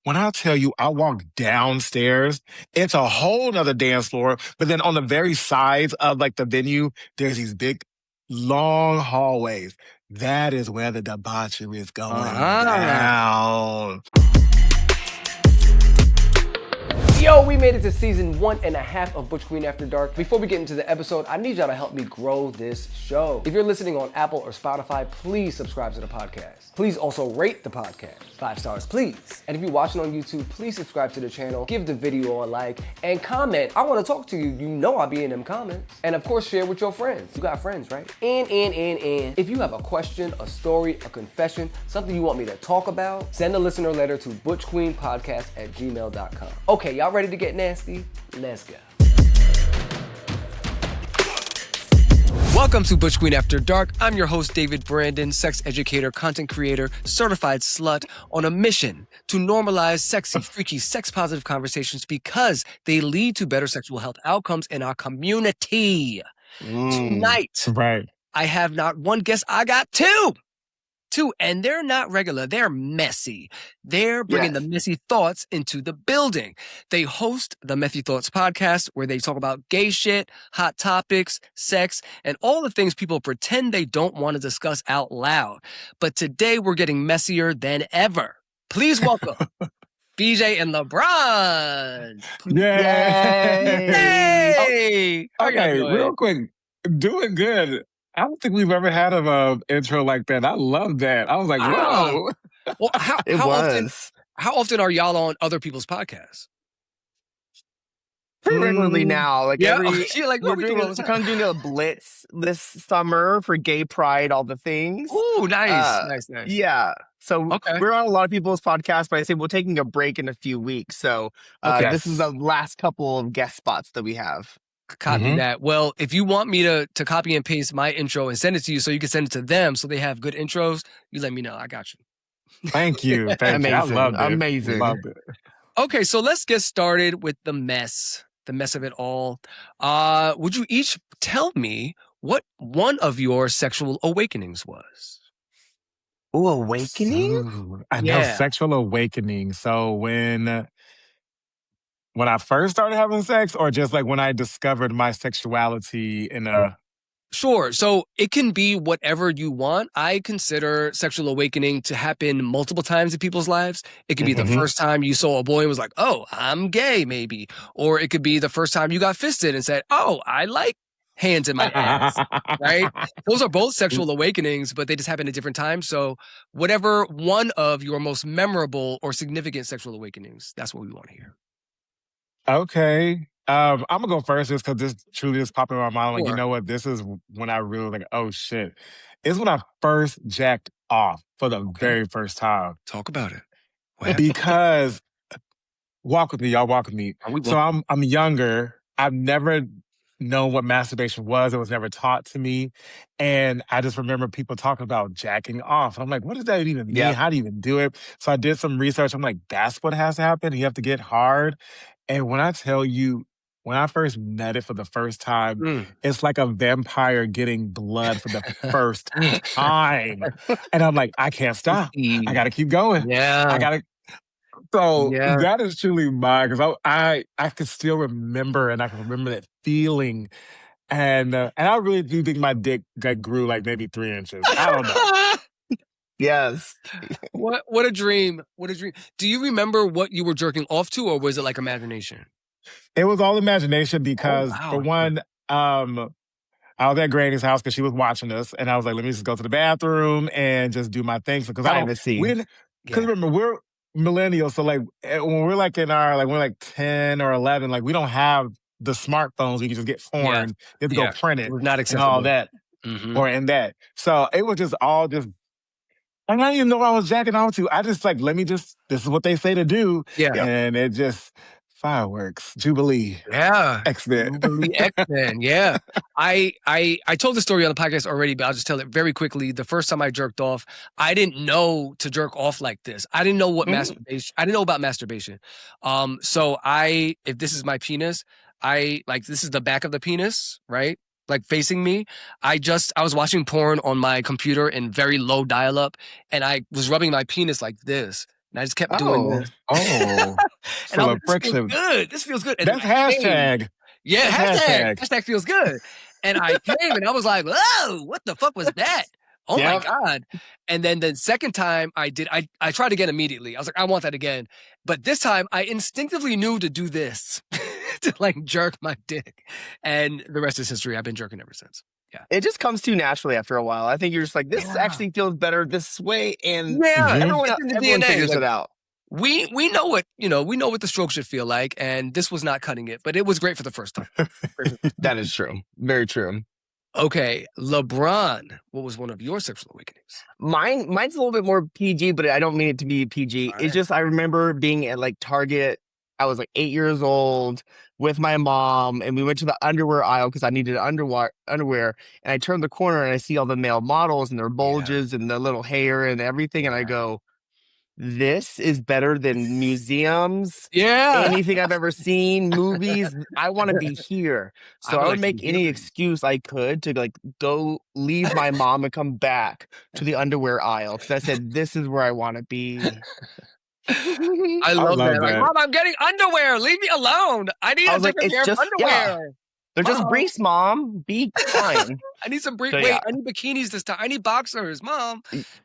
When I tell you I walk downstairs, it's a whole nother dance floor. But then on the very sides of like the venue, there's these big, long hallways. That is where the debauchery is going Uh-huh. down. Yo, we made it to season 1.5 of Butch Queen After Dark. Before we get into the episode, I need y'all to help me grow this show. If you're listening on Apple or Spotify, please subscribe to the podcast. Please also rate the podcast. 5 stars, please. And if you're watching on YouTube, please subscribe to the channel, give the video a like, and comment. I want to talk to you. You know I'll be in them comments. And of course, share with your friends. You got friends, right? And. If you have a question, a story, a confession, something you want me to talk about, send a listener letter to butchqueenpodcast@gmail.com. Okay, y'all ready to get nasty? Let's go. Welcome to Butch Queen After Dark. I'm your host, David Brandon, sex educator, content creator, certified slut, on a mission to normalize sexy, freaky, sex-positive conversations because they lead to better sexual health outcomes in our community. Tonight, Right. I have not one guest, I got two, and they're not regular. They're messy. They're bringing the messy thoughts into the building. They host the Messy Thoughts podcast where they talk about gay shit, hot topics, sex, and all the things people pretend they don't want to discuss out loud. But today we're getting messier than ever. Please welcome BJ and LeBron. Yay! Hey! How y'all Okay, doing? real quick. Doing good. I don't think we've ever had an intro like that. I love that. I was like, whoa. Well, how often are y'all on other people's podcasts? Pretty regularly now. Like Yeah? every You're like, what we're we doing all the doing time? kind of doing a blitz this summer for gay pride, all the things. Ooh, nice. Yeah. So Okay. we're on a lot of people's podcasts, but I say we're taking a break in a few weeks. So this is the last couple of guest spots that we have. Copy that. Well, if you want me to copy and paste my intro and send it to you so you can send it to them so they have good intros, you let me know. I got you. Thank you. Thank you. I Amazing. loved it. Amazing. Loved it. Okay, so let's get started with the mess of it all. Would you each tell me what one of your sexual awakenings was? Ooh, awakening? Ooh, I know, Yeah. sexual awakening. So when I first started having sex, or just like when I discovered my sexuality in a... Sure. So it can be whatever you want. I consider sexual awakening to happen multiple times in people's lives. It could be the first time you saw a boy and was like, oh, I'm gay, maybe. Or it could be the first time you got fisted and said, oh, I like hands in my ass, right? Those are both sexual awakenings, but they just happen at different times. So whatever one of your most memorable or significant sexual awakenings, that's what we want to hear. Okay. I'm gonna go first just because this truly is popping in my mind. Like, Sure. you know what? This is when I really like, oh shit. It's when I first jacked off for the very first time. Talk about it. Because walk with me, y'all walk with me. So I'm younger. I've never known what masturbation was. It was never taught to me. And I just remember people talking about jacking off. And I'm like, what does that even mean? Yeah. How do you even do it? So I did some research. I'm like, that's what has to happen. You have to get hard. And when I tell you, when I first met it for the first time, it's like a vampire getting blood for the first time. And I'm like, I can't stop. I got to keep going. Yeah. So that is truly mine, because I could still remember, and I can remember that feeling. And I really do think my dick grew like maybe 3 inches. I don't know. Yes. What a dream. What a dream. Do you remember what you were jerking off to, or was it like imagination? It was all imagination because, for one, I was at Granny's house because she was watching us, and I was like, let me just go to the bathroom and just do my thing. Because remember, we're millennials, so like when we're like in our, like we're like 10 or 11, like we don't have the smartphones. We can just get porn. You have to go print it. We're not accessible. And all that. Or in that. So it was just all just, and I didn't even know what I was jacking on to. I just like, this is what they say to do. Yeah. And it just, fireworks, Jubilee. Yeah. X-Men. Jubilee X-Men, yeah. I told the story on the podcast already, but I'll just tell it very quickly. The first time I jerked off, I didn't know to jerk off like this. I didn't know what masturbation, I didn't know about masturbation. So if this is my penis, this is the back of the penis, right? Like facing me. I was watching porn on my computer in very low dial-up, and I was rubbing my penis like this. And I just kept doing this. Oh. And I was like, this feels good. This feels good. And that's hashtag. Yeah, hashtag feels good. And I came and I was like, whoa, what the fuck was that? Oh my God. And then the second time I tried again immediately. I was like, I want that again. But this time I instinctively knew to do this, to like jerk my dick. And the rest is history. I've been jerking ever since. Yeah. It just comes too naturally after a while. I think you're just like, this actually feels better this way. And everyone figures it out. We know what, we know what the stroke should feel like, and this was not cutting it, but it was great for the first time. That is true. Very true. Okay, LeBron, what was one of your sexual awakenings? Mine's a little bit more PG, but I don't mean it to be PG. It's just, I remember being at like Target. I was like 8 years old with my mom, and we went to the underwear aisle because I needed underwear. And I turned the corner and I see all the male models and their bulges and their little hair and everything. And I go, this is better than museums. Yeah. Anything I've ever seen, movies. I want to be here. So I would make any excuse I could to like go leave my mom and come back to the underwear aisle. Because I said, this is where I want to be. I love that. Like, Mom, I'm getting underwear. Leave me alone. I need a different pair of underwear. Yeah. They're just briefs, Mom. Be fine. I need some briefs. Wait, I need bikinis this time. I need boxers, Mom.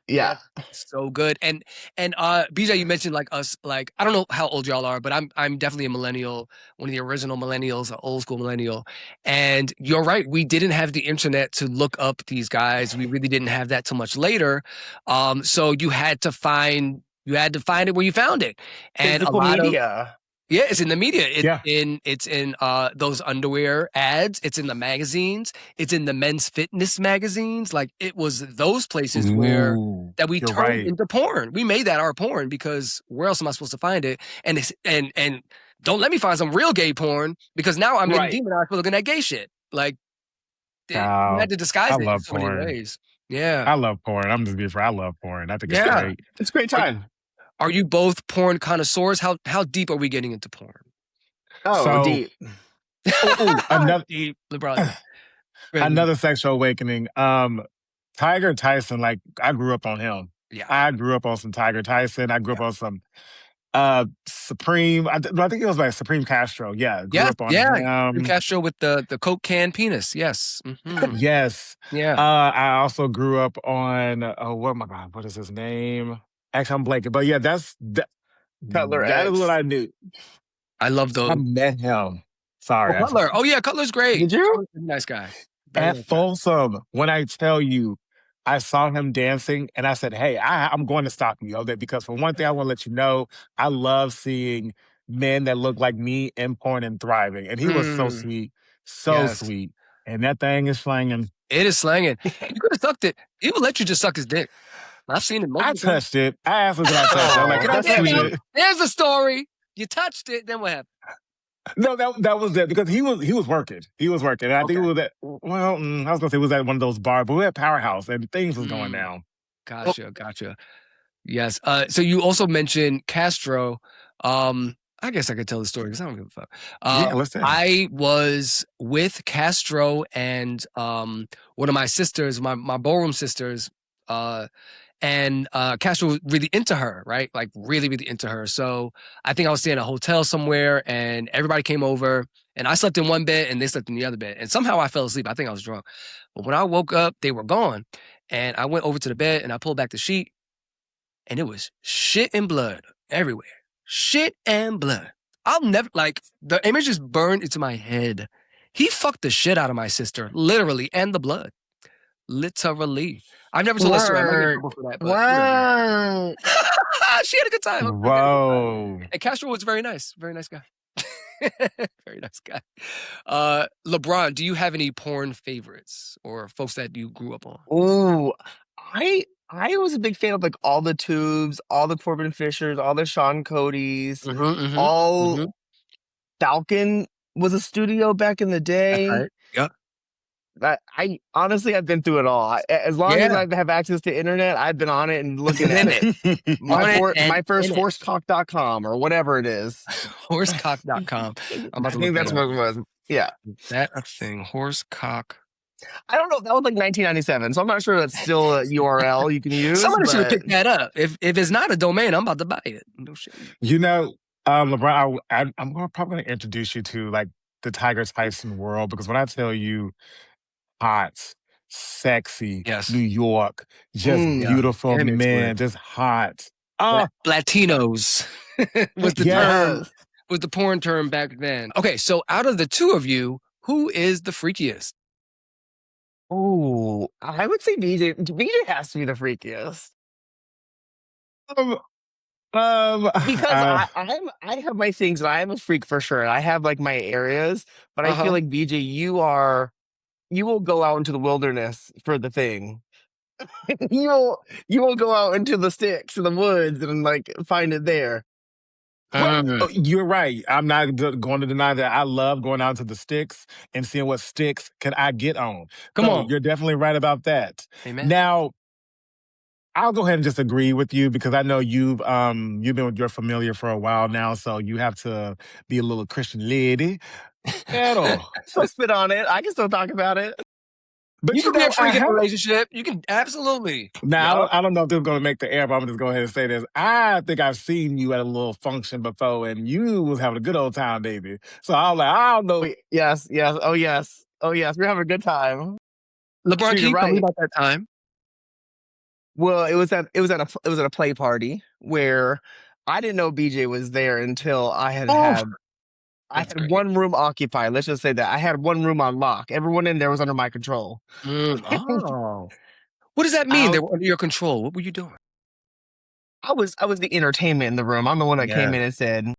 Yeah. So good. And BJ, you mentioned like us, like, I don't know how old y'all are, but I'm definitely a millennial, one of the original millennials, an old school millennial. And you're right. We didn't have the internet to look up these guys. We really didn't have that too much later. So you had to find it where you found it. And physical media. Yeah, it's in the media. It's in those underwear ads. It's in the magazines. It's in the men's fitness magazines. Like, it was those places where we turned into porn. We made that our porn because where else am I supposed to find it? And don't let me find some real gay porn because now I'm getting demonized for looking at gay shit. Like, you had to disguise it in so many ways. Yeah, I love porn. I'm just being frank. I love porn. I think it's great. It's a great time. Are you both porn connoisseurs? How deep are we getting into porn? Oh, deep. Another deep, LeBron. Another sexual awakening. Tiger Tyson, like, I grew up on him. Yeah. I grew up on some Tiger Tyson. I grew up on some Supreme. I think it was like Supreme Castro. Yeah. Grew up on Supreme Castro with the Coke can penis. Yes. Mm-hmm. Yes. Yeah. I also grew up on what is his name? Actually, I'm blanking, but yeah, Cutler X. That is what I knew. I love those. I met him. Sorry. Cutler. Oh, yeah, Cutler's great. Did you? Nice guy. At Folsom, when I tell you, I saw him dancing, and I said, hey, I'm going to stop you there because for one thing, I want to let you know, I love seeing men that look like me in porn and thriving. And he was so sweet. Sweet. And that thing is slanging. It is slanging. You could have sucked it. He would let you just suck his dick. I've seen it. I touched it. I asked him, can I touch it? I'm like, can I touch it? There's the story. You touched it. Then what happened? No, that was it because he was working. He was working. And I think it was at, I was going to say it was at one of those bars, but we were at Powerhouse and things was going down. Gotcha. Yes. So you also mentioned Castro. I guess I could tell the story because I don't give a fuck. Let's say. I was with Castro and one of my sisters, my ballroom sisters, and Castro was really into her, right? Like really, really into her. So I think I was staying in a hotel somewhere and everybody came over and I slept in one bed and they slept in the other bed. And somehow I fell asleep. I think I was drunk. But when I woke up, they were gone. And I went over to the bed and I pulled back the sheet and it was shit and blood everywhere. Shit and blood. I'll never, like, the image is burned into my head. He fucked the shit out of my sister, literally, and the blood. Literally. I've never told that story. I'm not getting in trouble for that. But she had a good time. Whoa. And Castro was very nice. Very nice guy. Very nice guy. LeBron, do you have any porn favorites or folks that you grew up on? Oh, I was a big fan of like all the Tubes, all the Corbin Fishers, all the Sean Codys, Falcon was a studio back in the day. Right. Yep. I honestly, I've been through it all. As long as I have access to internet, I've been on it and looking at it. My first horsecock.com or whatever it is. Horsecock.com. I think that's what it was. Yeah. That a thing. Horsecock. I don't know. That was like 1997, so I'm not sure that's still a URL you can use. Somebody should have picked that up. If it's not a domain, I'm about to buy it. No shit. LeBron, I'm probably going to introduce you to like the Tiger Tyson world, because when I tell you hot, sexy, Yes. New York, just beautiful men, just hot. Latinos was the term, was the porn term back then. Okay, so out of the two of you, who is the freakiest? Oh, I would say BJ. BJ has to be the freakiest. Because I have my things, and I am a freak for sure. I have like my areas, but I feel like BJ, you will go out into the wilderness for the thing. you will go out into the sticks and the woods and like find it there. Well, you're right. I'm not going to deny that I love going out to the sticks and seeing what sticks can I get on. Come on. You're definitely right about that. Amen. Now, I'll go ahead and just agree with you, because I know you've been with your familiar for a while now, so you have to be a little Christian lady. So spit on it. I can still talk about it. But you can be a freak in a relationship. You can absolutely. Now, I don't know if this is going to make the air, but I'm going to just go ahead and say this. I think I've seen you at a little function before, and you was having a good old time, baby. So I was like, I don't know. Yes. Oh, yes. We're having a good time. LeBron, can you tell me about that time? Well, it was at a play party where I didn't know BJ was there until I had one room occupied. Let's just say that I had one room on lock. Everyone in there was under my control. What does that mean? They were under your control. What were you doing? I was the entertainment in the room. I'm the one that came in and said,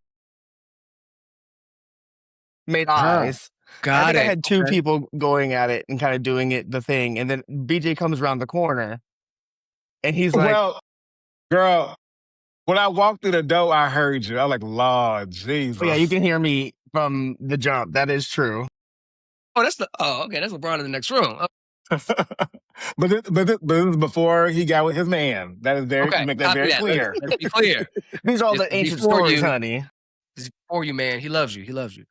made eyes. I had two people going at it and kind of doing the thing, and then BJ comes around the corner, and he's like, "Well, girl, when I walked through the door, I heard you. I was like, Lord Jesus." Oh, yeah, you can hear me from the jump. That is true. That's LeBron in the next room. But this is before he got with his man. That is make that very clear. Let's be clear. These are all the ancient stories, honey. This is for you, man. He loves you.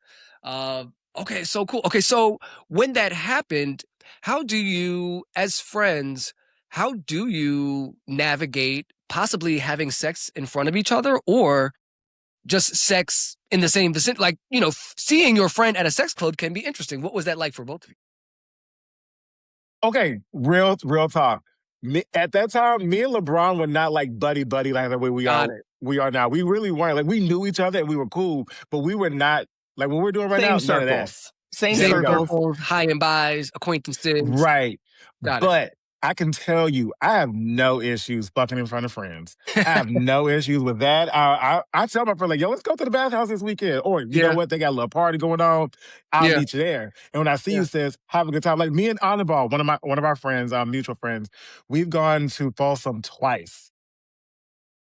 Okay, so cool. Okay, so when that happened, how do you, as friends, how do you navigate possibly having sex in front of each other, or just sex in the same vicinity? Like, seeing your friend at a sex club can be interesting. What was that like for both of you? Okay, real talk. At that time, me and LeBron were not like buddy like the way we are now. We really weren't. Like, we knew each other and we were cool, but we were not like what we're doing right now. Same circles. Same circles, high and bys, acquaintances. Right. But I can tell you, I have no issues fucking in front of friends. I have no issues with that. I tell my friend, like, yo, let's go to the bathhouse this weekend. Or, you know what, they got a little party going on. I'll meet you there. And when I see you, says, have a good time. Like, me and Anibal, one of our friends, mutual friends, we've gone to Folsom twice.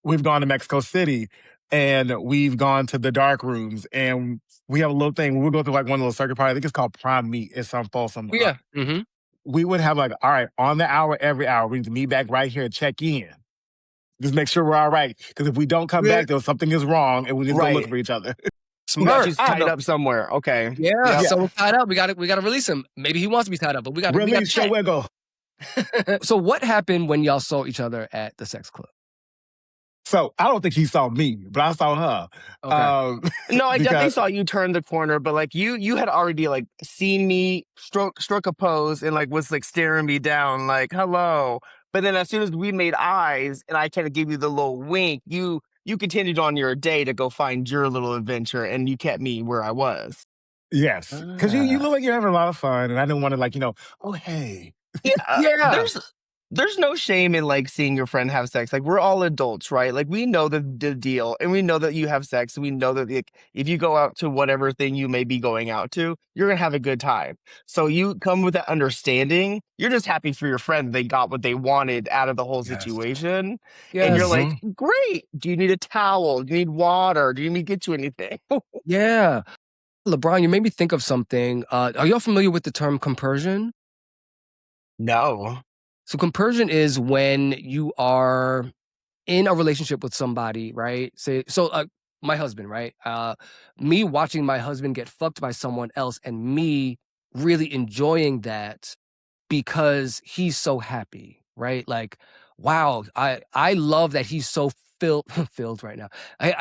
We've gone to Mexico City, and we've gone to the dark rooms, and we have a little thing. We'll go to like one little circuit party. I think it's called Prime Meat. It's on Folsom. We would have like, all right, on the hour, every hour, we need to meet back right here, check in. Just make sure we're all right. Because if we don't come back, then something is wrong, and we need to go look for each other. Smart. He's tied up somewhere. Okay. Yeah. So we're tied up. We got to release him. Maybe he wants to be tied up, but we got to release your wiggle. So what happened when y'all saw each other at the sex club? So I don't think he saw me, but I saw her. Okay. No, I definitely saw you turn the corner, but like you had already like seen me struck a pose and like was like staring me down, like hello. But then as soon as we made eyes and I kind of gave you the little wink, you continued on your day to go find your little adventure, and you kept me where I was. Yes, because you look like you're having a lot of fun, and I didn't want to like oh hey. Yeah. There's no shame in like seeing your friend have sex. Like, we're all adults, right? Like, we know the deal, and we know that you have sex. And we know that like, if you go out to whatever thing you may be going out to, you're gonna have a good time. So you come with that understanding. You're just happy for your friend. They got what they wanted out of the whole situation. And you're like, great. Do you need a towel? Do you need water? Do you need to get you anything? Yeah. LeBron, you made me think of something. Are y'all familiar with the term compersion? No. So compersion is when you are in a relationship with somebody, right? My husband, right? Me watching my husband get fucked by someone else and me really enjoying that because he's so happy, right? Like, wow, I love that he's so filled right now.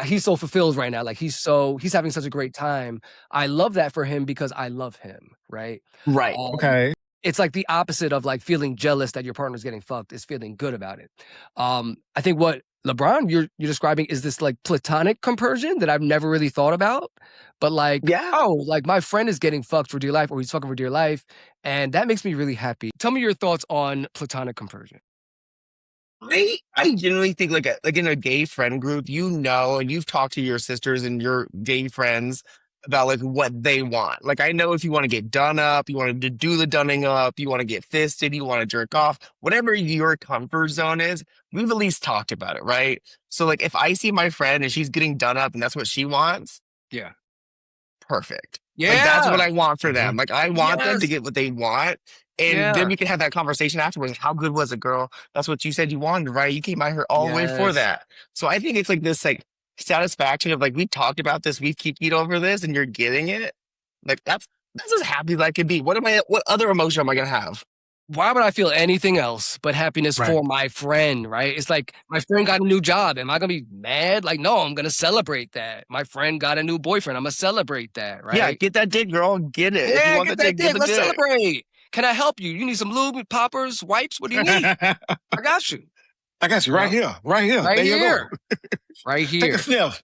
He's so fulfilled right now. Like he's having such a great time. I love that for him because I love him, right? Right. Okay. It's like the opposite of like feeling jealous that your partner's getting fucked is feeling good about it. I think what LeBron you're describing is this like platonic compersion that I've never really thought about. But like, like my friend is getting fucked for dear life, or he's fucking for dear life, and that makes me really happy. Tell me your thoughts on platonic compersion. I genuinely think like in a gay friend group, and you've talked to your sisters and your gay friends about like what they want. Like I know if you want to get done up, you want to do the dunning up, you want to get fisted, you want to jerk off, whatever your comfort zone is, we've at least talked about it, right? So like if I see my friend and she's getting done up and that's what she wants, yeah, perfect. Yeah, like that's what I want for them. Like I want them to get what they want. And then we can have that conversation afterwards. How good was it, girl? That's what you said you wanted, right? You came out here all the way for that. So I think it's like this like satisfaction of like we talked about this, we've kept over this, and you're getting it. Like that's as happy as I can be. What other emotion am I gonna have? Why would I feel anything else but happiness for my friend, right? It's like my friend got a new job. Am I gonna be mad? Like, no, I'm gonna celebrate that. My friend got a new boyfriend. I'm gonna celebrate that, right? Yeah, get that dick, girl. Get it. Yeah, if you want get the that dick, Let's celebrate. Can I help you? You need some lube, poppers, wipes? What do you need? I got you. I got you right here. Right here. Right there here. You go. Right here. Take a sniff.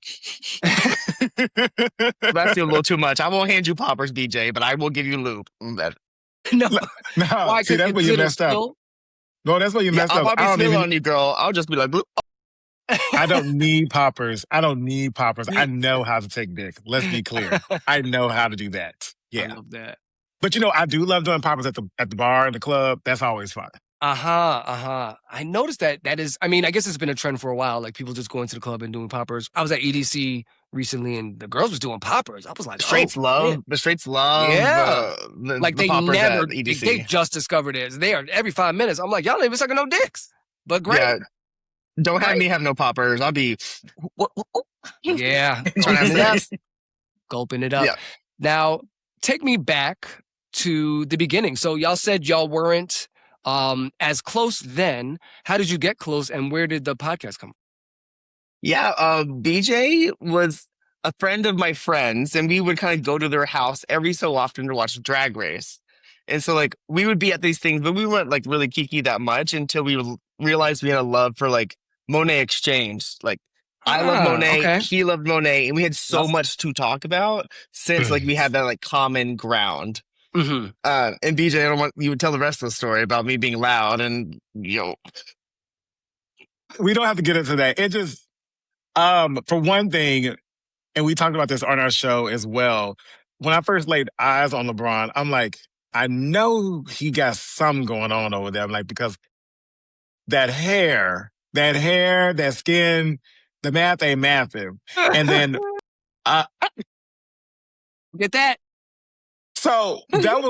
That's a little too much. I won't hand you poppers, BJ, but I will give you lube. No. Why, see, that's where you messed up. No, that's where you messed up. I'll be on you, girl. I'll just be like, bloop. I don't need poppers. I know how to take dick. Let's be clear. I know how to do that. Yeah. I love that. But I do love doing poppers at the bar and the club. That's always fun. I noticed that is, I mean, I guess it's been a trend for a while. Like people just going to the club and doing poppers. I was at EDC recently and the girls was doing poppers. I was like, the straights love. Yeah. Like the they never, EDC. they just discovered it. They are every 5 minutes. I'm like, y'all ain't even sucking no dicks. But great. Yeah. Don't have me have no poppers. I'll be. Yeah. Gulping it up. Yeah. Now, take me back to the beginning. So y'all said y'all weren't as close then. How did you get close and where did the podcast come from? Yeah, BJ was a friend of my friends and we would kind of go to their house every so often to watch Drag Race. And so like we would be at these things, but we weren't like really kiki that much until we realized we had a love for like Monet Exchange. Like I love Monet, he loved Monet, and we had so much to talk about since like we had that like common ground. Mm-hmm. And BJ, I don't want you would tell the rest of the story about me being loud and we don't have to get into that. It just for one thing, and we talked about this on our show as well. When I first laid eyes on LeBron, I'm like, I know he got something going on over there. I'm like, because that hair, that skin, the math ain't mathing. And then get that. So that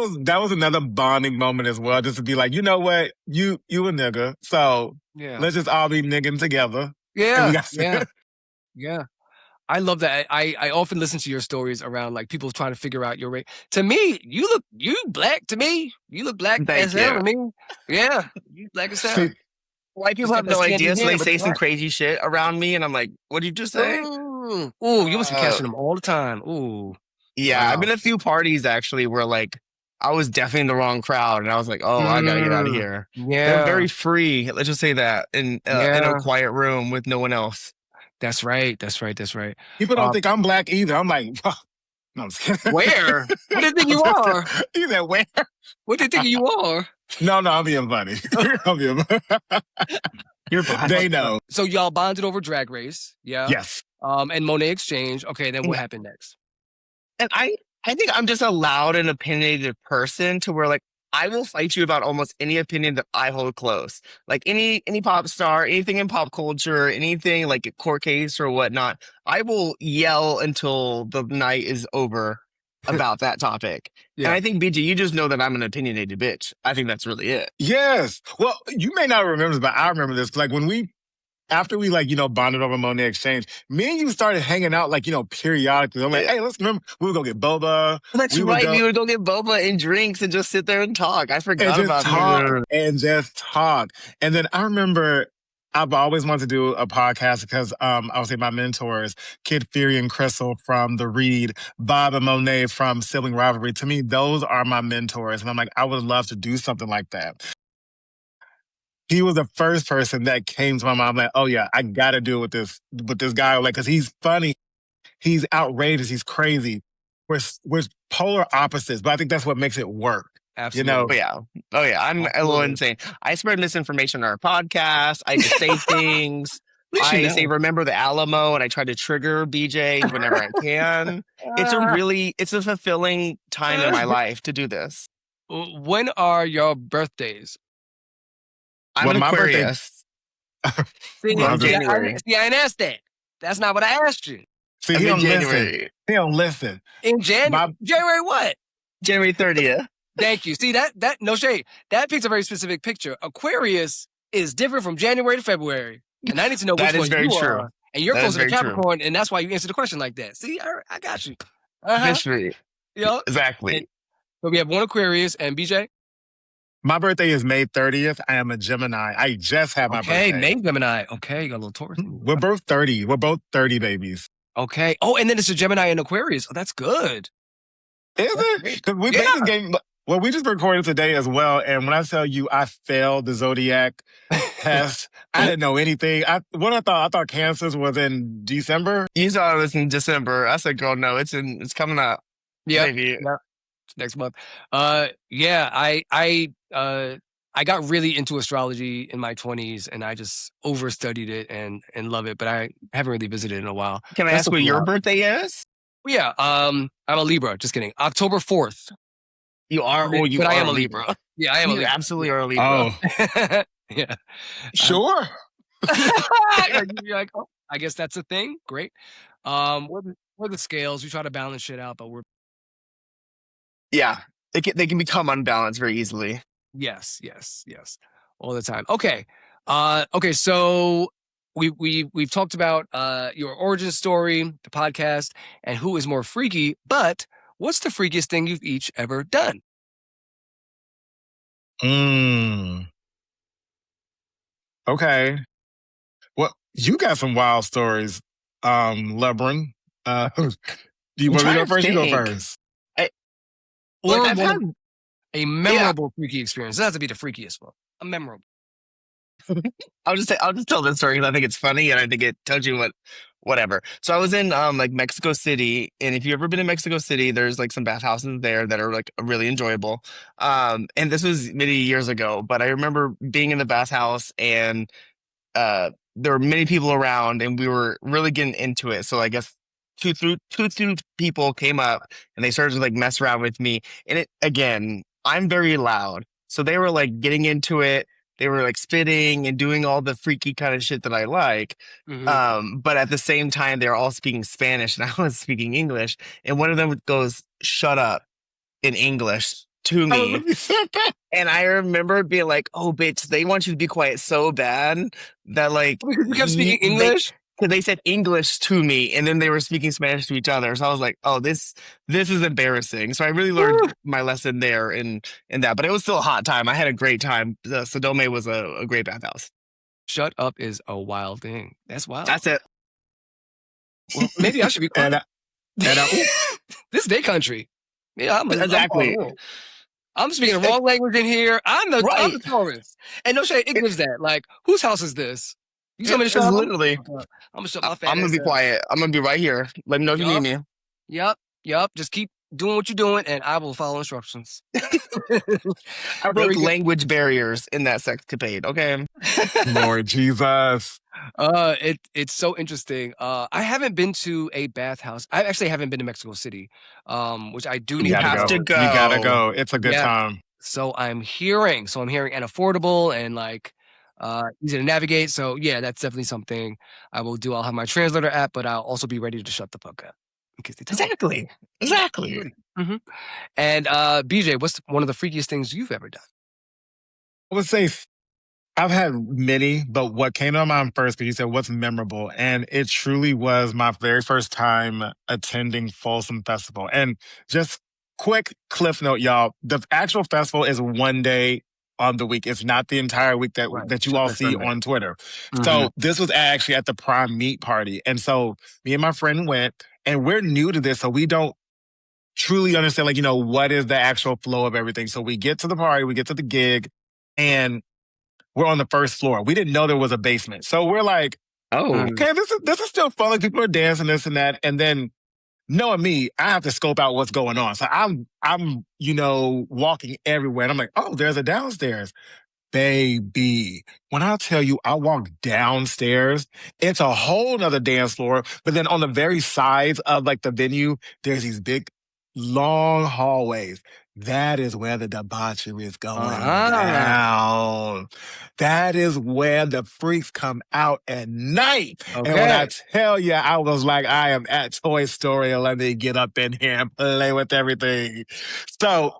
was another bonding moment as well, just to be like, you know what, you a nigga, so let's just all be nigging together. Yeah. I love that. I often listen to your stories around like people trying to figure out your race. To me, you black to me. You look black as hell to me. Yeah, you black as hell. White people have no idea, so they say some crazy shit around me, and I'm like, what did you just say? Ooh, you must be catching them all the time. Ooh. Yeah, I've been at a few parties actually where like I was definitely in the wrong crowd, and I was like, "Oh, I gotta get out of here." Yeah, they're very free. Let's just say that in a quiet room with no one else. That's right. People don't think I'm black either. I'm like, oh. No, I'm just kidding. Where? What do you think you are? You said where? What do you think you are? No, I'm being funny. You're fine. They know. So y'all bonded over Drag Race, yeah? Yes. And Monet Exchange. Okay, then what happened next? And I think I'm just a loud and opinionated person to where like I will fight you about almost any opinion that I hold close. Like any pop star, anything in pop culture, anything like a court case or whatnot. I will yell until the night is over about that topic. Yeah. And I think, BJ, you just know that I'm an opinionated bitch. I think that's really it. Yes. Well, you may not remember this, but I remember this. Like when we after we bonded over Monet Exchange, me and you started hanging out periodically. I'm like, hey, let's remember we would go get boba. That's right. We would go get boba and drinks and just sit there and talk. I forgot about that. And just talk. And then I remember I've always wanted to do a podcast because I would say my mentors, Kid Fury and Crystal from The Read, Bob and Monet from Sibling Rivalry. To me, those are my mentors. And I'm like, I would love to do something like that. He was the first person that came to my mind. I'm like, oh yeah, I gotta do it with this guy. Like, cause he's funny, he's outrageous, he's crazy. We're polar opposites, but I think that's what makes it work. Absolutely. Oh yeah. I'm a little insane. I spread misinformation on our podcast. I just say things. I say remember the Alamo, and I try to trigger BJ whenever I can. It's a fulfilling time in my life to do this. When are your birthdays? I'm an Aquarius. See, January. See, I didn't ask that. That's not what I asked you. See, he don't listen. He don't listen. In January what? January 30th. Thank you. See, that no shade. That paints a very specific picture. Aquarius is different from January to February. And I need to know which one you are. And you're closer to Capricorn, and that's why you answered the question like that. See, I got you. History. Exactly. So we have one Aquarius, and BJ? My birthday is May 30th. I am a Gemini. I just had my birthday. Okay, May Gemini. Okay, you got a little Taurus. We're both 30. We're both 30 babies. Okay. Oh, and then it's a Gemini and Aquarius. Oh, that's good. Is it? Because we played this game. Well, we just recorded today as well. And when I tell you I failed the Zodiac test, I didn't know anything. I thought Cancer's was in December. You thought it was in December. I said, girl, no, it's coming up. Yeah. Maybe. Yeah. Next month. I got really into astrology in my 20s, and I just overstudied it and love it, but I haven't really visited in a while. Can I ask what your birthday is? Yeah, I'm a Libra. Just kidding. October 4th. You are, or you but are I am a Libra. Yeah, I am a Libra. Absolutely are a Libra. Oh. Yeah. Sure. You're like, oh, I guess that's a thing. Great. We're the scales. We try to balance shit out, but we're... Yeah, they can become unbalanced very easily. Yes, all the time. Okay, so we've talked about your origin story, the podcast, and who is more freaky. But what's the freakiest thing you've each ever done? Okay. Well, you got some wild stories, LeBron. Do you want me to go first? You go first. I've had a memorable freaky experience. It doesn't have to be the freakiest one. A memorable. I'll just tell this story because I think it's funny and I think it tells you whatever. So I was in Mexico City, and if you've ever been in Mexico City, there's some bathhouses there that are really enjoyable. And this was many years ago, but I remember being in the bathhouse, and there were many people around, and we were really getting into it. So I guess two people came up and they started to mess around with me. And again, I'm very loud. So they were getting into it. They were spitting and doing all the freaky kind of shit that I like. Mm-hmm. But at the same time, they're all speaking Spanish and I was speaking English. And one of them goes, "Shut up," in English to me. And I remember being like, oh, bitch, they want you to be quiet so bad that you kept speaking English? Because they said English to me, and then they were speaking Spanish to each other. So I was like, "Oh, this is embarrassing." So I really learned my lesson there in that. But it was still a hot time. I had a great time. Sodome was a great bathhouse. Shut up is a wild thing. That's wild. That's it. Well, maybe I should be quiet. This is their country. Yeah, exactly. I'm speaking the wrong language in here. I'm the tourist. And no shade, it gives that. Whose house is this? You tell me to shut up. Literally. I'm gonna shut my face. I'm gonna be quiet. I'm gonna be right here. Let me know if you need me. Yep. Just keep doing what you're doing, and I will follow instructions. I broke language barriers in that sexcapade. Okay. Lord Jesus. It's so interesting. I haven't been to a bathhouse. I actually haven't been to Mexico City, which I do need to go. You gotta go. It's a good time. So I'm hearing, and affordable and easy to navigate. So yeah, that's definitely something I will do. I'll have my translator app, but I'll also be ready to shut the fuck up. Exactly. Mm-hmm. And BJ, what's one of the freakiest things you've ever done? I would say I've had many, but what came to mind first, because you said what's memorable, and it truly was my very first time attending Folsom Festival. And just quick cliff note, y'all: the actual festival is one day on the week. It's not the entire week that you all see on Twitter. Mm-hmm. So this was actually at the Prime Meat Party, and so me and my friend went, and we're new to this, so we don't truly understand, like, what is the actual flow of everything. So we get to the party, we get to the gig, and we're on the first floor. We didn't know there was a basement. So we're like, okay, this is still fun. Like, people are dancing, this and that. And then, knowing me, I have to scope out what's going on. So I'm walking everywhere. And I'm like, oh, there's a downstairs. Baby, when I tell you I walked downstairs, it's a whole nother dance floor. But then on the very sides of, like, the venue, there's these big, long hallways. That is where the debauchery is going down. That is where the freaks come out at night. Okay. And when I tell you, I was like, I am at Toy Story, and let me get up in here and play with everything. So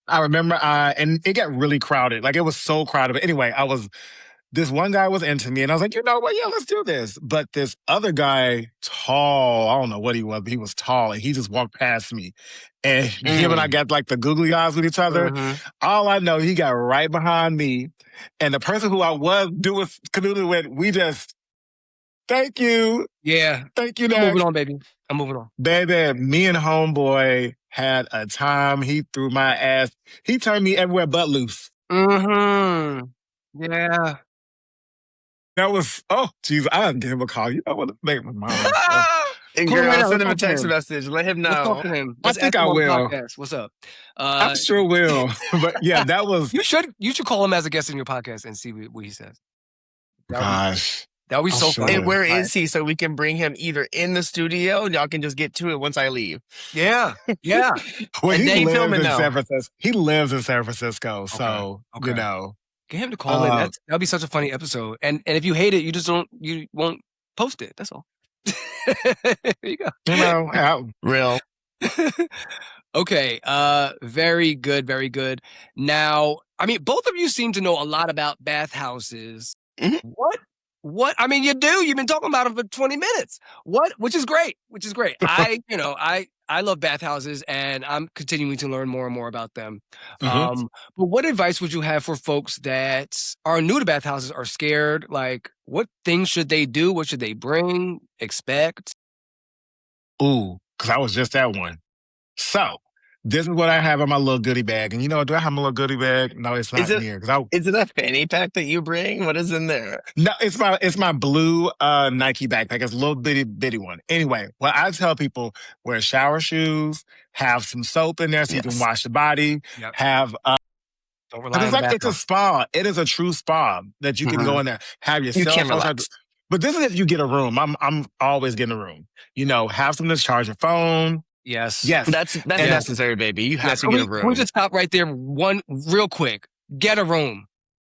I remember, and it got really crowded. Like, it was so crowded. But anyway, this one guy was into me, and I was like, you know what? Yeah, let's do this. But this other guy, tall, I don't know what he was, but he was tall, and he just walked past me. And him and I got, like, the googly eyes with each other. Mm-hmm. All I know, he got right behind me. And the person who I was doing canoodling with, we just, thank you. Yeah. Thank you, I'm moving on, baby. I'm moving on. Baby, me and homeboy had a time. He threw my ass. He turned me everywhere but loose. Mm-hmm. Yeah. That was, oh, geez, I didn't give him a call. You know what? Make my mom. And girl, send him a text message. Let him know. Let's talk to him. I think I will. What's up? I sure will. But yeah, that was. You should call him as a guest in your podcast and see what he says. Gosh. That would be so fun. And where is he, so we can bring him either in the studio, and y'all can just get to it once I leave. Yeah, yeah. Well, he lives in San Francisco. He lives in San Francisco, so get him to call in. That'd be such a funny episode. And if you hate it, you won't post it. That's all. There you go. Real. Okay. Very good. Very good. Now, I mean, both of you seem to know a lot about bathhouses. Mm-hmm. What? I mean, you do. You've been talking about them for 20 minutes. Which is great. I love bathhouses, and I'm continuing to learn more and more about them. Mm-hmm. But what advice would you have for folks that are new to bathhouses, are scared? Like, what things should they do? What should they bring, expect? Ooh, because I was just that one. So, this is what I have in my little goodie bag. And do I have my little goodie bag? No, it's not here. Is it a fanny pack that you bring? What is in there? No, it's my blue Nike backpack. It's a little bitty one. Anyway, well, I tell people, wear shower shoes, have some soap in there so you can wash the body, have... it's a spa. It is a true spa that you can go in there, have your cell phone. But this is if you get a room. I'm always getting a room. Have something to charge your phone. Yes. That's necessary, baby. You have to get a room. We'll just stop right there real quick. Get a room.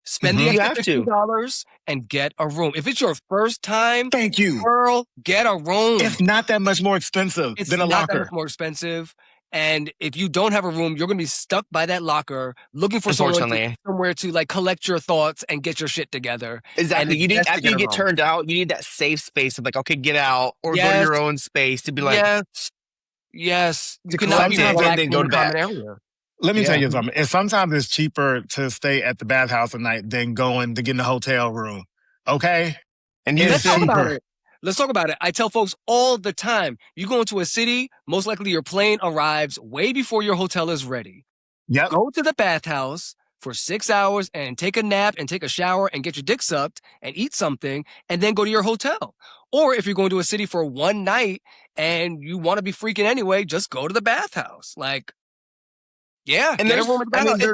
Spend the extra $50 and get a room. If it's your first time, thank you, girl, get a room. It's not that much more expensive than a locker. It's not that much more expensive. And if you don't have a room, you're going to be stuck by that locker looking for somewhere to like collect your thoughts and get your shit together. Exactly. After you get turned out, you need that safe space of like, okay, get out or go to your own space to be like, yes. You cannot be relaxed and go to bed. Let me tell you something. And sometimes it's cheaper to stay at the bathhouse at night than going to get in the hotel room. Okay? And let's talk about it. Let's talk about it. I tell folks all the time, you go into a city, most likely your plane arrives way before your hotel is ready. Yep. Go to the bathhouse for 6 hours and take a nap and take a shower and get your dick sucked and eat something and then go to your hotel. Or if you're going to a city for one night and you want to be freaking anyway, just go to the bathhouse. Like, and they're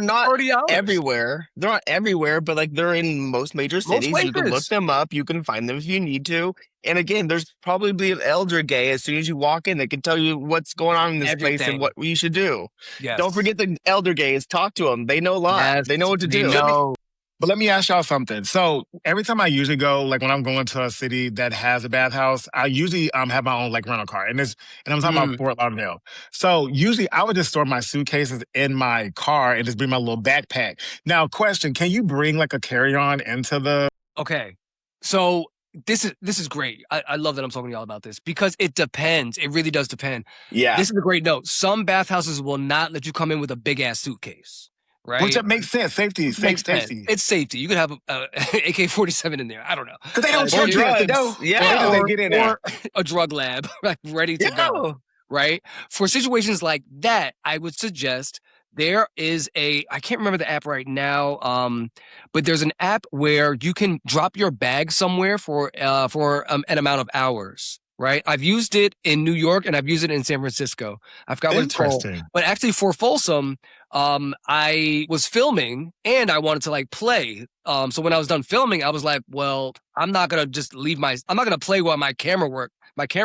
not everywhere. They're not everywhere, but like they're in most major cities. You can look them up. You can find them if you need to. And again, there's probably an elder gay as soon as you walk in. They can tell you what's going on in this place and what you should do. Yes. Don't forget the elder gays. Talk to them. They know a lot. Yes, they know what to do. But let me ask y'all something. So every time I usually go, like when I'm going to a city that has a bathhouse, I usually have my own like rental car. And I'm talking about Fort Lauderdale. So usually I would just store my suitcases in my car and just bring my little backpack. Now, question, can you bring like a carry-on into the... Okay. So this is great. I love that I'm talking to y'all about this because it depends. It really does depend. Yeah. This is a great note. Some bathhouses will not let you come in with a big ass suitcase. Right. Which makes sense. Safety. It's safety. You could have a AK-47 in there. I don't know. Because they don't check drugs. Yeah. Or get in there. Or a drug lab, like ready to go. Right. For situations like that, I would suggest there is I can't remember the app right now, but there's an app where you can drop your bag somewhere for an amount of hours. Right. I've used it in New York and I've used it in San Francisco. I forgot what it's called. But actually for Folsom, I was filming and I wanted to like play. So when I was done filming, I was like, well, I'm not going to just I'm not going to play while my camera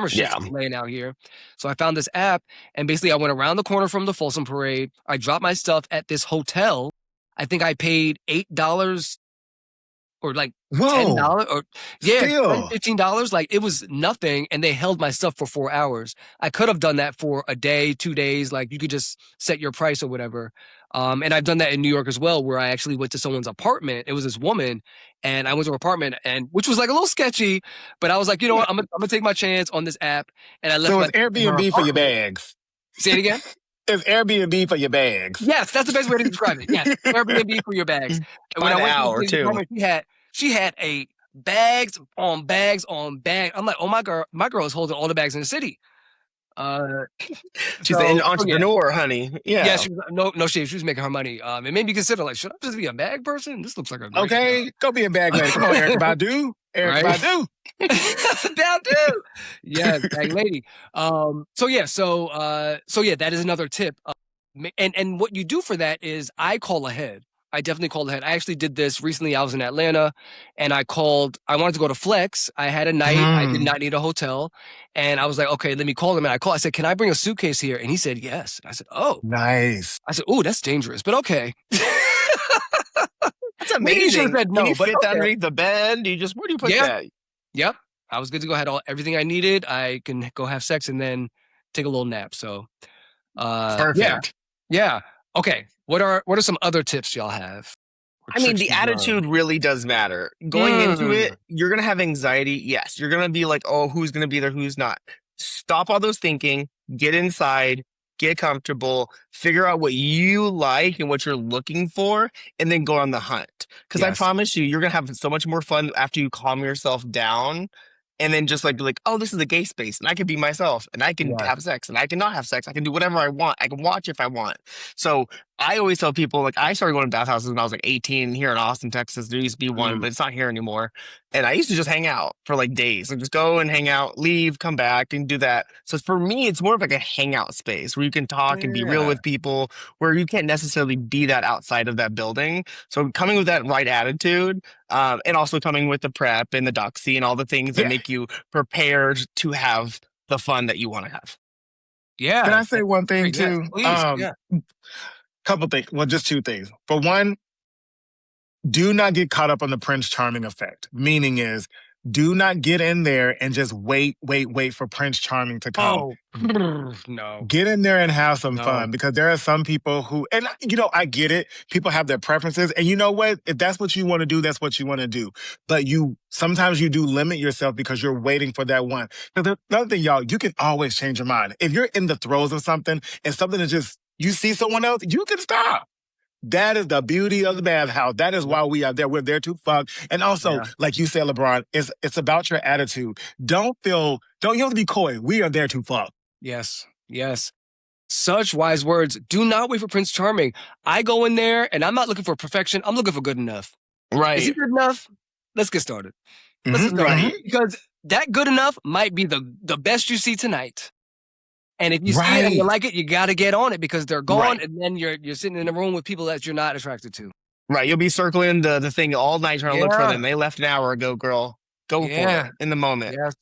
shit's laying out here. So I found this app and basically I went around the corner from the Folsom Parade. I dropped my stuff at this hotel. I think I paid $8 or like $10 or $15. Like it was nothing. And they held my stuff for 4 hours. I could have done that for a day, 2 days. Like you could just set your price or whatever. And I've done that in New York as well, where I actually went to someone's apartment. It was this woman and I went to her apartment which was like a little sketchy, but I was like, you know what? I'm gonna take my chance on this app. And I left. So it's Airbnb for your bags. Say it again. It's Airbnb for your bags. Yes, that's the best way to describe it. Yes, Airbnb for your bags. And when I went to the apartment, she had a bags on bags on bags. I'm like, oh my girl is holding all the bags in the city. She's an entrepreneur, honey. Yeah. She was, she was making her money. It made me consider like, should I just be a bag person? This looks like a great go be a bag lady. Come on, Eric Badu. Badu. Badu. Yeah, bag lady. So that is another tip. And what you do for that is I call ahead. I definitely called ahead. I actually did this recently. I was in Atlanta and I wanted to go to Flex. I had a night. I did not need a hotel. And I was like, okay, let me call him. And I said, can I bring a suitcase here? And he said, yes. And I said, oh. Nice. I said, oh, that's dangerous, but okay. That's amazing. Said no, can you fit that underneath the bed? Where do you put that? Yep. I was good to go. I had everything I needed. I can go have sex and then take a little nap. So, perfect. Yeah. Okay. What are some other tips y'all have? I mean, the attitude really does matter. Going into it, you're going to have anxiety. Yes. You're going to be like, oh, who's going to be there? Who's not? Stop all those thinking. Get inside. Get comfortable. Figure out what you like and what you're looking for. And then go on the hunt. Because I promise you, you're going to have so much more fun after you calm yourself down. And then just like be like, oh, this is a gay space and I can be myself and I can have sex and I can not have sex. I can do whatever I want. I can watch if I want. So I always tell people, like, I started going to bathhouses when I was like 18 here in Austin, Texas. There used to be one, but it's not here anymore. And I used to just hang out for like days. Like just go and hang out, leave, come back and do that. So for me, it's more of like a hangout space where you can talk and be real with people, where you can't necessarily be that outside of that building. So coming with that right attitude, and also coming with the prep and the doxy and all the things that make you prepared to have the fun that you want to have. Yeah. Can I say one thing too? Please. Couple things. Well, just two things. For one, do not get caught up on the Prince Charming effect. Meaning is, do not get in there and just wait for Prince Charming to come. Oh, no. Get in there and have some fun, because there are some people who, and I get it. People have their preferences, and you know what? If that's what you want to do, that's what you want to do. But sometimes you do limit yourself because you're waiting for that one. Because another thing, y'all, you can always change your mind. If you're in the throes of something and something is just, you see someone else, you can stop. That is the beauty of the bathhouse. That is why we are there. We're there to fuck. And also, like you said, LeBron, it's about your attitude. You have to be coy. We are there to fuck. Yes. Such wise words. Do not wait for Prince Charming. I go in there and I'm not looking for perfection. I'm looking for good enough. Right. Is it good enough? Let's get started. Because that good enough might be the best you see tonight. And if you see it and you like it, you got to get on it, because they're gone, and then you're sitting in a room with people that you're not attracted to. Right. You'll be circling the thing all night trying to look for them. They left an hour ago, girl. Go for it in the moment. Yes.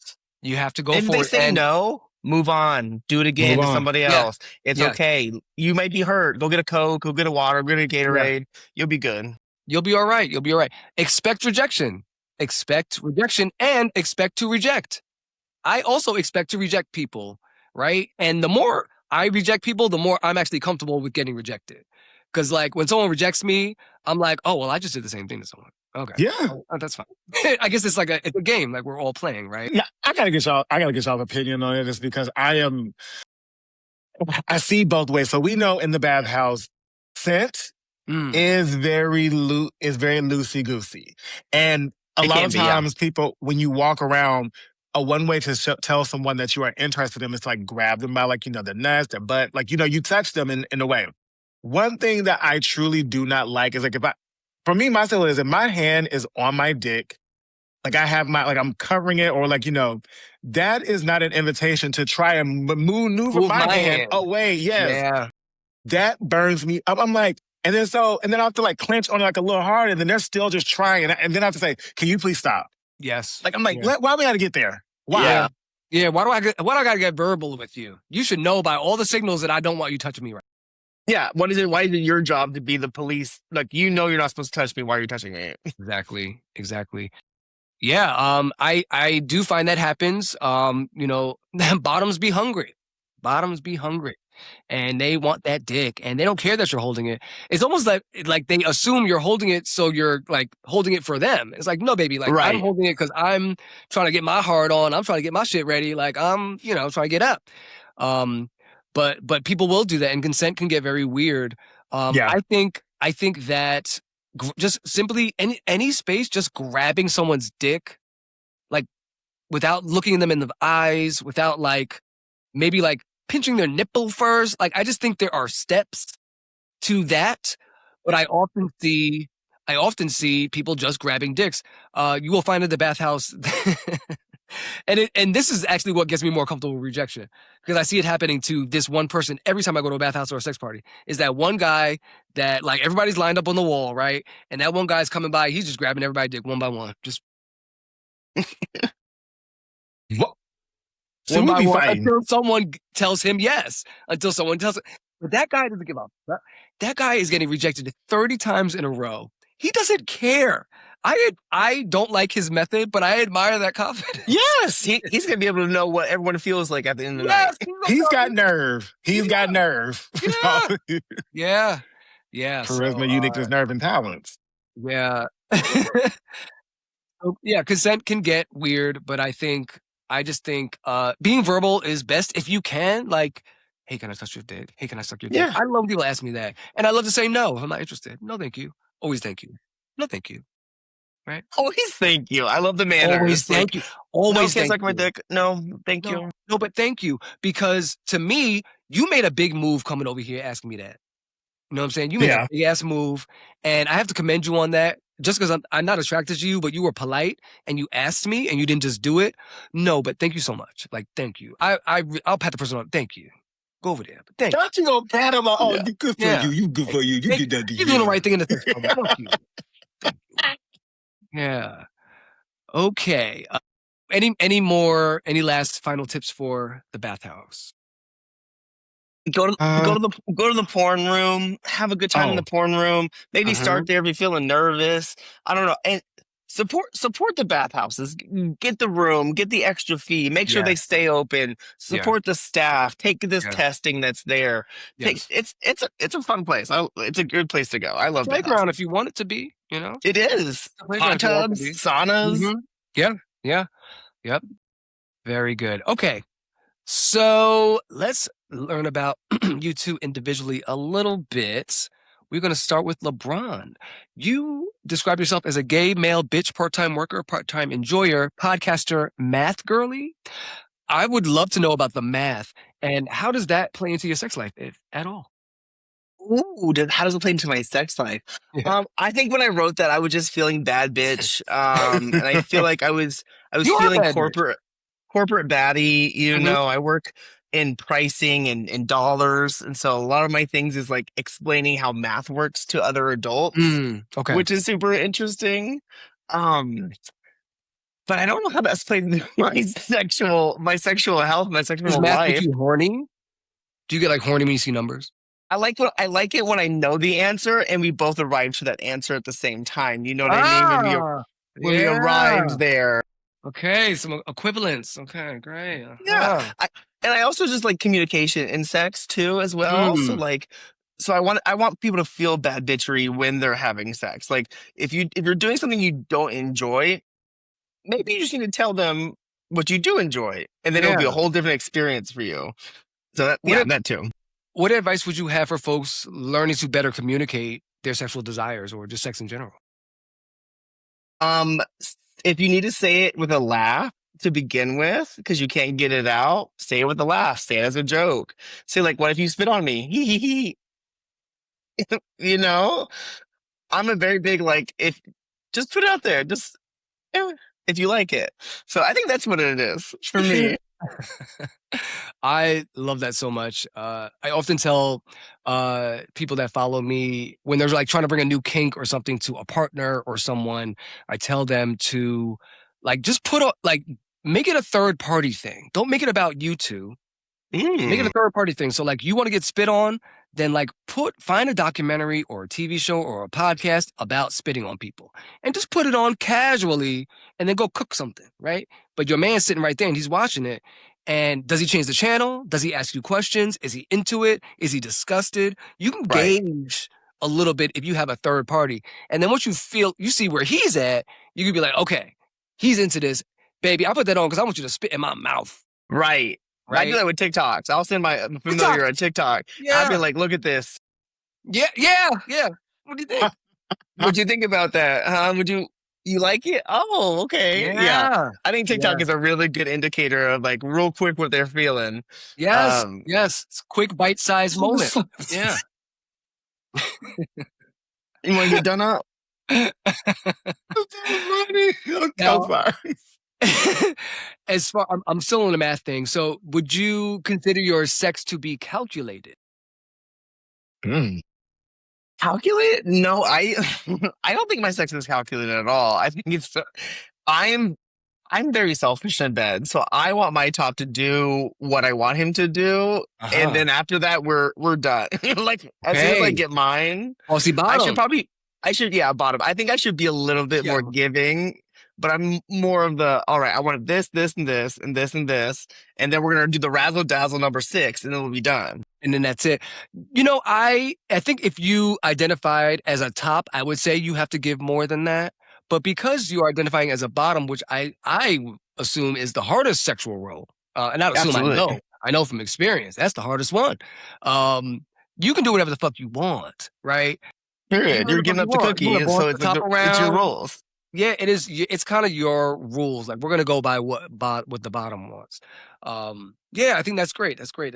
You have to go for it. If they say no, move on. Do it again to somebody else. It's okay. You might be hurt. Go get a Coke. Go get a water. Go get a Gatorade. You'll be good. You'll be all right. You'll be all right. Expect rejection. Expect rejection and expect to reject. I also expect to reject people, right? And the more I reject people, the more I'm actually comfortable with getting rejected. Because like when someone rejects me, I'm like, oh, well, I just did the same thing to someone. Okay. Yeah. Oh, that's fine. I guess it's like it's a game, like we're all playing, right? Yeah, I gotta get y'all's opinion on it, just because I see both ways. So we know in the bathhouse, scent is very loosey goosey, and a lot of times people, when you walk around, one way to tell someone that you are interested in them is to like grab them by like their nuts, their butt, like you touch them in a way. One thing that I truly do not like is like for me, my style is if my hand is on my dick, like I have I'm covering it, or like, that is not an invitation to try and maneuver my hand away. Yes. Yeah. That burns me up. I'm like, and then I have to like clench on it like a little hard, and then they're still just trying. And then I have to say, can you please stop? Yes. Like, I'm like, why we gotta get there? Why? Yeah. Yeah. Why do I gotta get verbal with you? You should know by all the signals that I don't want you touching me right. Yeah. Why is it your job to be the police? Like, you're not supposed to touch me. Why are you touching me? Exactly. Yeah, I do find that happens. Bottoms be hungry. And they want that dick, and they don't care that you're holding it. It's almost like they assume you're holding it, so you're like holding it for them. It's like, no, baby, like I'm holding it because I'm trying to get my heart on. I'm trying to get my shit ready. Like I'm, trying to get up. But people will do that, and consent can get very weird. I think that just simply any space, just grabbing someone's dick, like without looking them in the eyes, without like maybe like pinching their nipple first. Like I just think there are steps to that, but I often see people just grabbing dicks. You will find at the bathhouse. And this is actually what gets me more comfortable with rejection, because I see it happening to this one person every time I go to a bathhouse or a sex party. Is that one guy that like everybody's lined up on the wall, right? And that one guy's coming by, he's just grabbing everybody's dick one by one, just one by one until someone tells him yes. Until someone tells him, but that guy doesn't give up. That guy is getting rejected 30 times in a row. He doesn't care. I don't like his method, but I admire that confidence. Yes, he's gonna be able to know what everyone feels like at the end of the night. He's got nerve. He's got nerve. Yeah. Yeah. Charisma, uniqueness, nerve, and talents. Yeah. Yeah, consent can get weird, but I just think being verbal is best if you can. Like, hey, can I touch your dick? Hey, can I suck your dick? I love people ask me that, and I love to say no. I'm not interested. No, thank you. Always thank you. No, thank you. Right? Always thank you. I love the manner. Always thank you. Always thank you. Suck my dick. No, thank you. No, but thank you, because to me, you made a big move coming over here asking me that. You know what I'm saying? You made a big ass move, and I have to commend you on that. Just because I'm not attracted to you, but you were polite and you asked me and you didn't just do it. No, but thank you so much. Like, thank you. I'll pat the person on. Thank you. Go over there. But thank you. Don't you go pat him on? Oh, you good for you. You good for you. You get that. You're doing the right thing in the first place. Thank you. Thank you. Yeah. Okay. Any last final tips for the bathhouse? Go to the porn room. Have a good time in the porn room. Maybe start there if you're feeling nervous. I don't know. And support the bathhouses. Get the room. Get the extra fee. Make sure they stay open. Support the staff. Take this testing that's there. Yes. It's a fun place. It's a good place to go. I love that playground if you want it to be. It is. Hot tubs, saunas. Mm-hmm. Yeah. Yep. Very good. Okay. So let's learn about you two individually a little bit. We're going to start with LeBron. You describe yourself as a gay male bitch, part-time worker, part-time enjoyer, podcaster, math girly. I would love to know about the math, and how does that play into your sex life, if at all? Ooh, how does it play into my sex life? Yeah. I think when I wrote that, I was just feeling bad bitch, and I feel like I was feeling corporate baddie. You know, I work in pricing and dollars, and so a lot of my things is like explaining how math works to other adults, which is super interesting. But I don't know how that's played into my sexual health, my sexual life. Math make you horny? Do you get like horny when you see numbers? I like it when I know the answer and we both arrive to that answer at the same time. You know what I mean? When we arrived there. Okay, some equivalence. Okay, great. Yeah. And I also just like communication in sex too as well. So I want people to feel bad bitchery when they're having sex. Like if you're doing something you don't enjoy, maybe you just need to tell them what you do enjoy, and then it'll be a whole different experience for you. So that too. What advice would you have for folks learning to better communicate their sexual desires or just sex in general? If you need to say it with a laugh to begin with, because you can't get it out, say it with a laugh. Say it as a joke. Say like, "What if you spit on me?" Hee hee hee. You know, I'm a very big like just put it out there. Just if you like it. So I think that's what it is for me. I love that so much. I often tell people that follow me when they're like trying to bring a new kink or something to a partner or someone, I tell them to like just make it a third party thing. Don't make it about you two. Make it a third party thing. So like you want to get spit on, then like find a documentary or a TV show or a podcast about spitting on people and just put it on casually and then go cook something, right? But your man's sitting right there and he's watching it. And does he change the channel? Does he ask you questions? Is he into it? Is he disgusted? You can gauge a little bit if you have a third party. And then once you see where he's at, you can be like, okay, he's into this. Baby, I put that on because I want you to spit in my mouth. Right. I do that with TikToks. I'll send my familiar a TikTok. Yeah. I'll be like, look at this. Yeah. What do you think? What'd you think about that? You like it? Oh, okay. Yeah. I think TikTok is a really good indicator of like real quick what they're feeling. Yes. It's quick bite-sized moment. Yeah. You want to get done up? Now, I'm still on the math thing. So would you consider your sex to be calculated? Calculated? No, I don't think my sex is calculated at all. I think I'm very selfish in bed, so I want my top to do what I want him to do, and then after that we're done. Like as soon as I get mine, see, bottom. Bottom. I think I should be a little bit more giving. But I'm more of the, all right, I want this, this, and this, and this, and this. And then we're going to do the razzle dazzle number 6, and then we'll be done. And then that's it. You know, I think if you identified as a top, I would say you have to give more than that. But because you are identifying as a bottom, which I assume is the hardest sexual role, and not assume, I know from experience, that's the hardest one. You can do whatever the fuck you want, right? Period. You're giving up the cookie, so it's your rules. Yeah, it is. It's kind of your rules. Like we're gonna go by what the bottom wants. Yeah, I think that's great. That's great.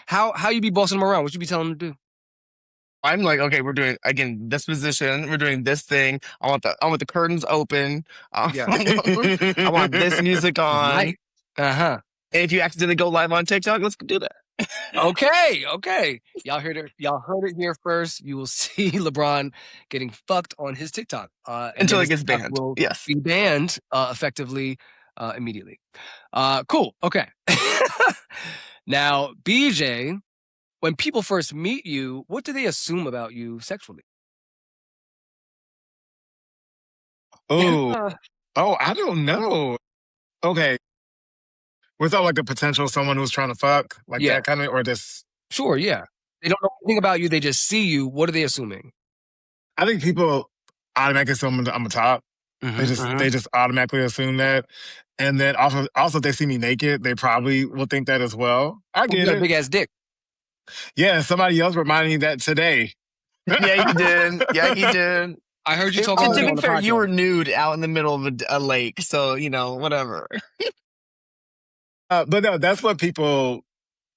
How you be bossing them around? What you be telling them to do? I'm like, okay, we're doing again this position. We're doing this thing. I want the curtains open. I want this music on. And if you accidentally go live on TikTok, let's do that. Okay. Y'all heard it here first. You will see LeBron getting fucked on his TikTok until it gets banned. Yes, be banned effectively immediately. Cool. Okay. Now, BJ, when people first meet you, what do they assume about you sexually? I don't know. Okay. Without like the potential someone who's trying to fuck, like that kind of, or just... Sure, yeah. They don't know anything about you. They just see you. What are they assuming? I think people automatically assume I'm a top. They just automatically assume that. And then also if they see me naked, they probably will think that as well. I get it. A big ass dick. Yeah, somebody else reminded me that today. Yeah, he did. I heard you talking to be fair, you were nude out in the middle of a lake, so whatever. But no, that's what people,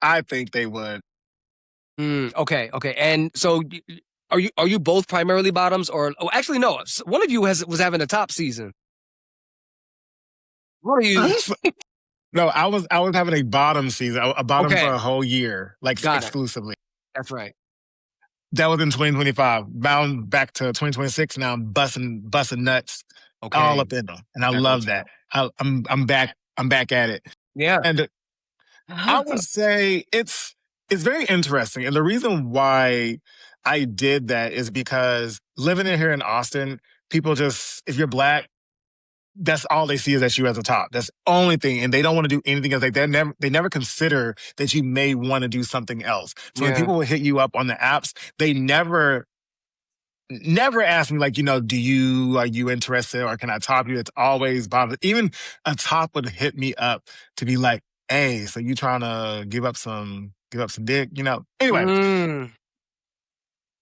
I think they would. Okay. And so, are you both primarily bottoms, or actually no? One of you was having a top season. What are you? No, I was having a bottom season, a bottom for a whole year, like exclusively. That's right. That was in 2025. Bound back to 2026 now. I'm busting nuts all up in them, and I love that. I'm back at it. Yeah. And I would say it's It's very interesting. And the reason why I did that is because living in here in Austin, people just, if you're Black, that's all they see is that you as a top. That's the only thing. And they don't want to do anything else. Like they never consider that you may want to do something else. So when people will hit you up on the apps, they never ask me like, are you interested or can I top you? It's always Bob. Even a top would hit me up to be like, hey, so you trying to give up some dick, Anyway.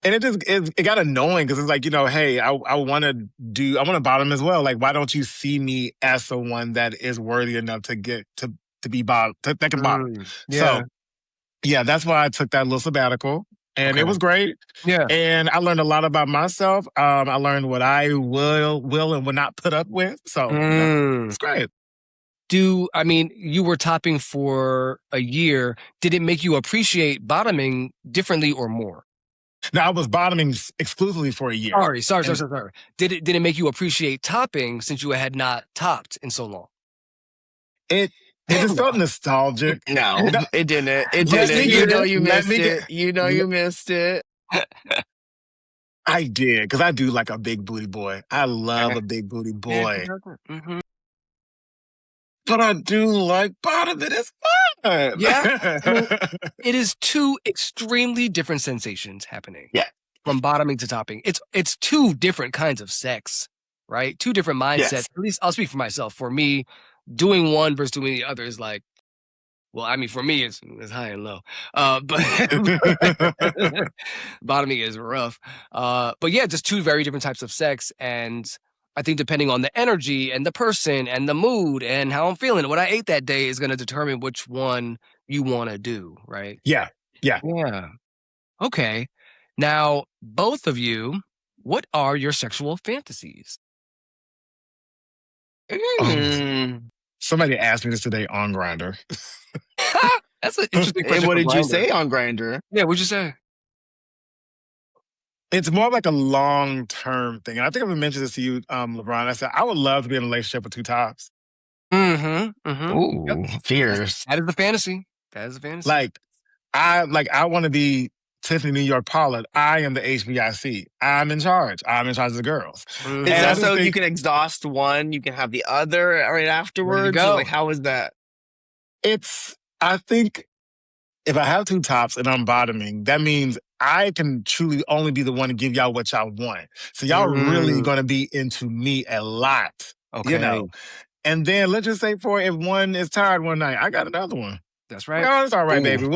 And it got annoying because it's like, hey, I want to bottom as well. Like, why don't you see me as someone that is worthy enough to get to be bottom, that can bottom? Yeah. So, yeah, that's why I took that little sabbatical. And it was great. Yeah. And I learned a lot about myself. I learned what I will and will not put up with. So, it's great. You were topping for a year. Did it make you appreciate bottoming differently or more? No, I was bottoming exclusively for a year. Sorry. Did it make you appreciate topping since you had not topped in so long? It just felt nostalgic. No, it didn't. It didn't. You missed it. You missed it. I did, because I do like a big booty boy. I love a big booty boy. Mm-hmm. But I do like bottoming. It's fun. Yeah. It is two extremely different sensations happening. Yeah. From bottoming to topping. It's two different kinds of sex, right? Two different mindsets. Yes. At least I'll speak for myself. For me, doing one versus doing the other is like, for me, it's high and low. But bottoming is rough. But yeah, just two very different types of sex. And I think depending on the energy and the person and the mood and how I'm feeling, what I ate that day is going to determine which one you want to do, right? Yeah. Okay. Now, both of you, what are your sexual fantasies? Somebody asked me this today on Grindr. That's an interesting question. And what did you say on Grindr? Yeah, what'd you say? It's more like a long-term thing. And I think I've mentioned this to you, LeBron. I said, I would love to be in a relationship with two tops. Ooh, fierce. That is the fantasy. Like, I want to be Tiffany New York Pollard. I am the HBIC. I'm in charge of the girls. Is that so you can exhaust one, you can have the other right afterwards? Go. Like, how is that? I think if I have two tops and I'm bottoming, that means I can truly only be the one to give y'all what y'all want. So y'all really going to be into me a lot. Okay. And then let's just say if one is tired one night, I got another one. That's right. Oh, it's all right, baby.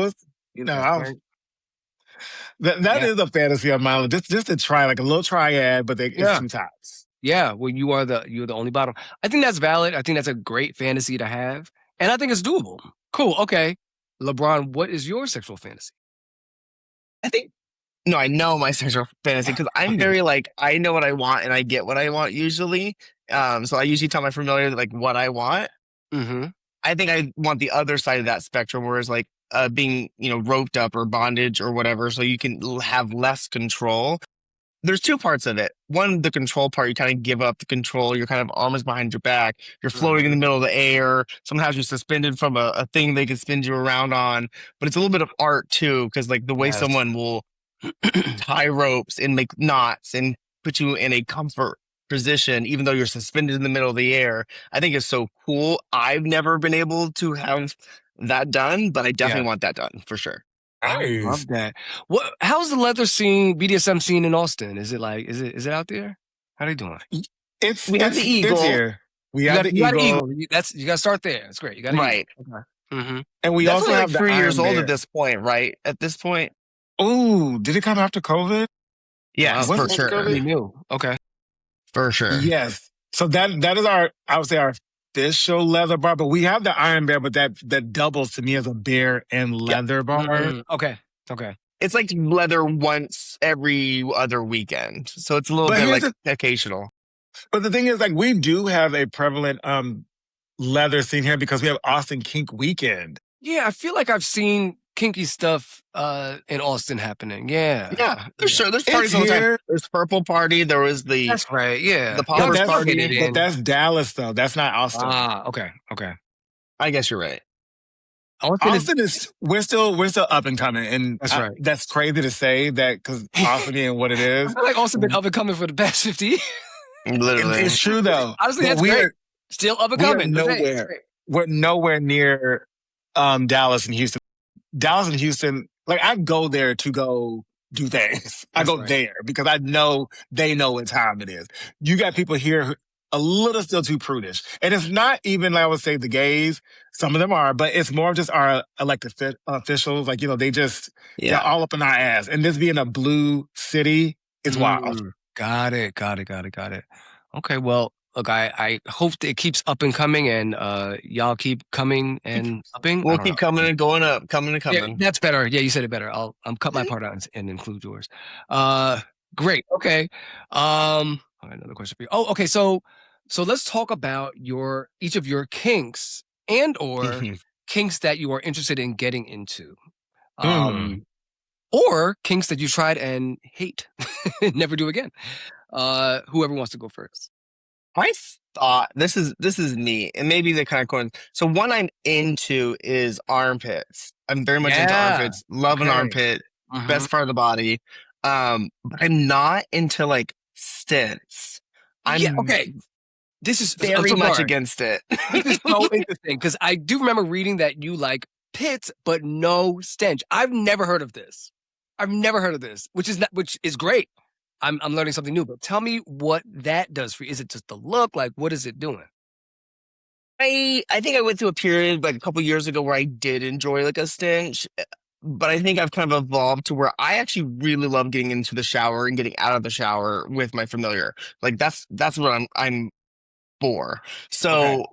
That is a fantasy of mine. Just to try like a little triad, but it's two tops. Yeah. Well, you're the only bottom. I think that's valid. I think that's a great fantasy to have. And I think it's doable. Cool. Okay. LeBron, what is your sexual fantasy? I know my sexual fantasy because I'm very I know what I want and I get what I want usually. So I usually tell my familiar what I want. Mm-hmm. I think I want the other side of that spectrum, whereas being roped up or bondage or whatever, so you can have less control. There's two parts of it. One, the control part, you kind of give up the control. Your kind of arms behind your back. You're floating in the middle of the air. Someone has you suspended from a thing they can spin you around on. But it's a little bit of art too, because the way someone will tie ropes and make knots and put you in a comfort position, even though you're suspended in the middle of the air, I think is so cool. I've never been able to have that done, but I definitely want that done for sure. I love that. How's the leather scene, BDSM scene in Austin? Is it is it out there? How are they doing? We have the Eagle. Here. We have the Eagle. You got to start there. That's great. You got right. Okay. And we also have 3 years old at this point, right? At this point. Oh, did it come after COVID? Yes, for sure. Really new. Okay. For sure. Yes. So that is our official leather bar, but we have the Iron Bear, but that doubles to me as a bear and leather bar. Okay. It's like leather once every other weekend. So it's a little bit occasional. But the thing is, we do have a prevalent leather scene here because we have Austin Kink Weekend. Yeah, I feel like I've seen kinky stuff in Austin happening. Yeah. There's parties all the time. There's Purple Party. There was the That's right. Yeah. The Poppers Party. But that's Dallas though. That's not Austin. Okay. I guess you're right. Austin is we're still up and coming, and that's right. That's crazy to say that because Austin being what it is. I feel like Austin been up and coming for the past 50 years. Literally, it's true though. Honestly, that's great. Still up and coming. We're nowhere near Dallas and Houston. Dallas and Houston, like I go there to go do things. I go there because I know they know what time it is. You got people here a little still too prudish. And it's not even, like I would say, the gays. Some of them are, but it's more of just our elected officials. Like, they're all up in our ass. And this being a blue city, it's wild. Got it. Okay, well, look, I hope it keeps up and coming, and y'all keep coming and upping. We'll keep coming and going up, coming and coming. Yeah, that's better. Yeah, you said it better. I'll cut my part out and include yours. Great. Okay. Another question for you. Oh, okay. So let's talk about each of your kinks and or kinks that you are interested in getting into. Or kinks that you tried and hate, never do again. Whoever wants to go first. I thought this is me, and maybe the kind of coin. So one I'm into is armpits. I'm very much into armpits. Love an armpit, best part of the body. But I'm not into like stents. This is very much against it. This is so interesting because I do remember reading that you like pits but no stench. I've never heard of this, which is great. I'm learning something new, but tell me what that does for you. Is it just the look? Like, what is it doing? I think I went through a period like a couple years ago where I did enjoy like a stench, but I think I've kind of evolved to where I actually really love getting into the shower and getting out of the shower with my familiar. Like that's what I'm for. So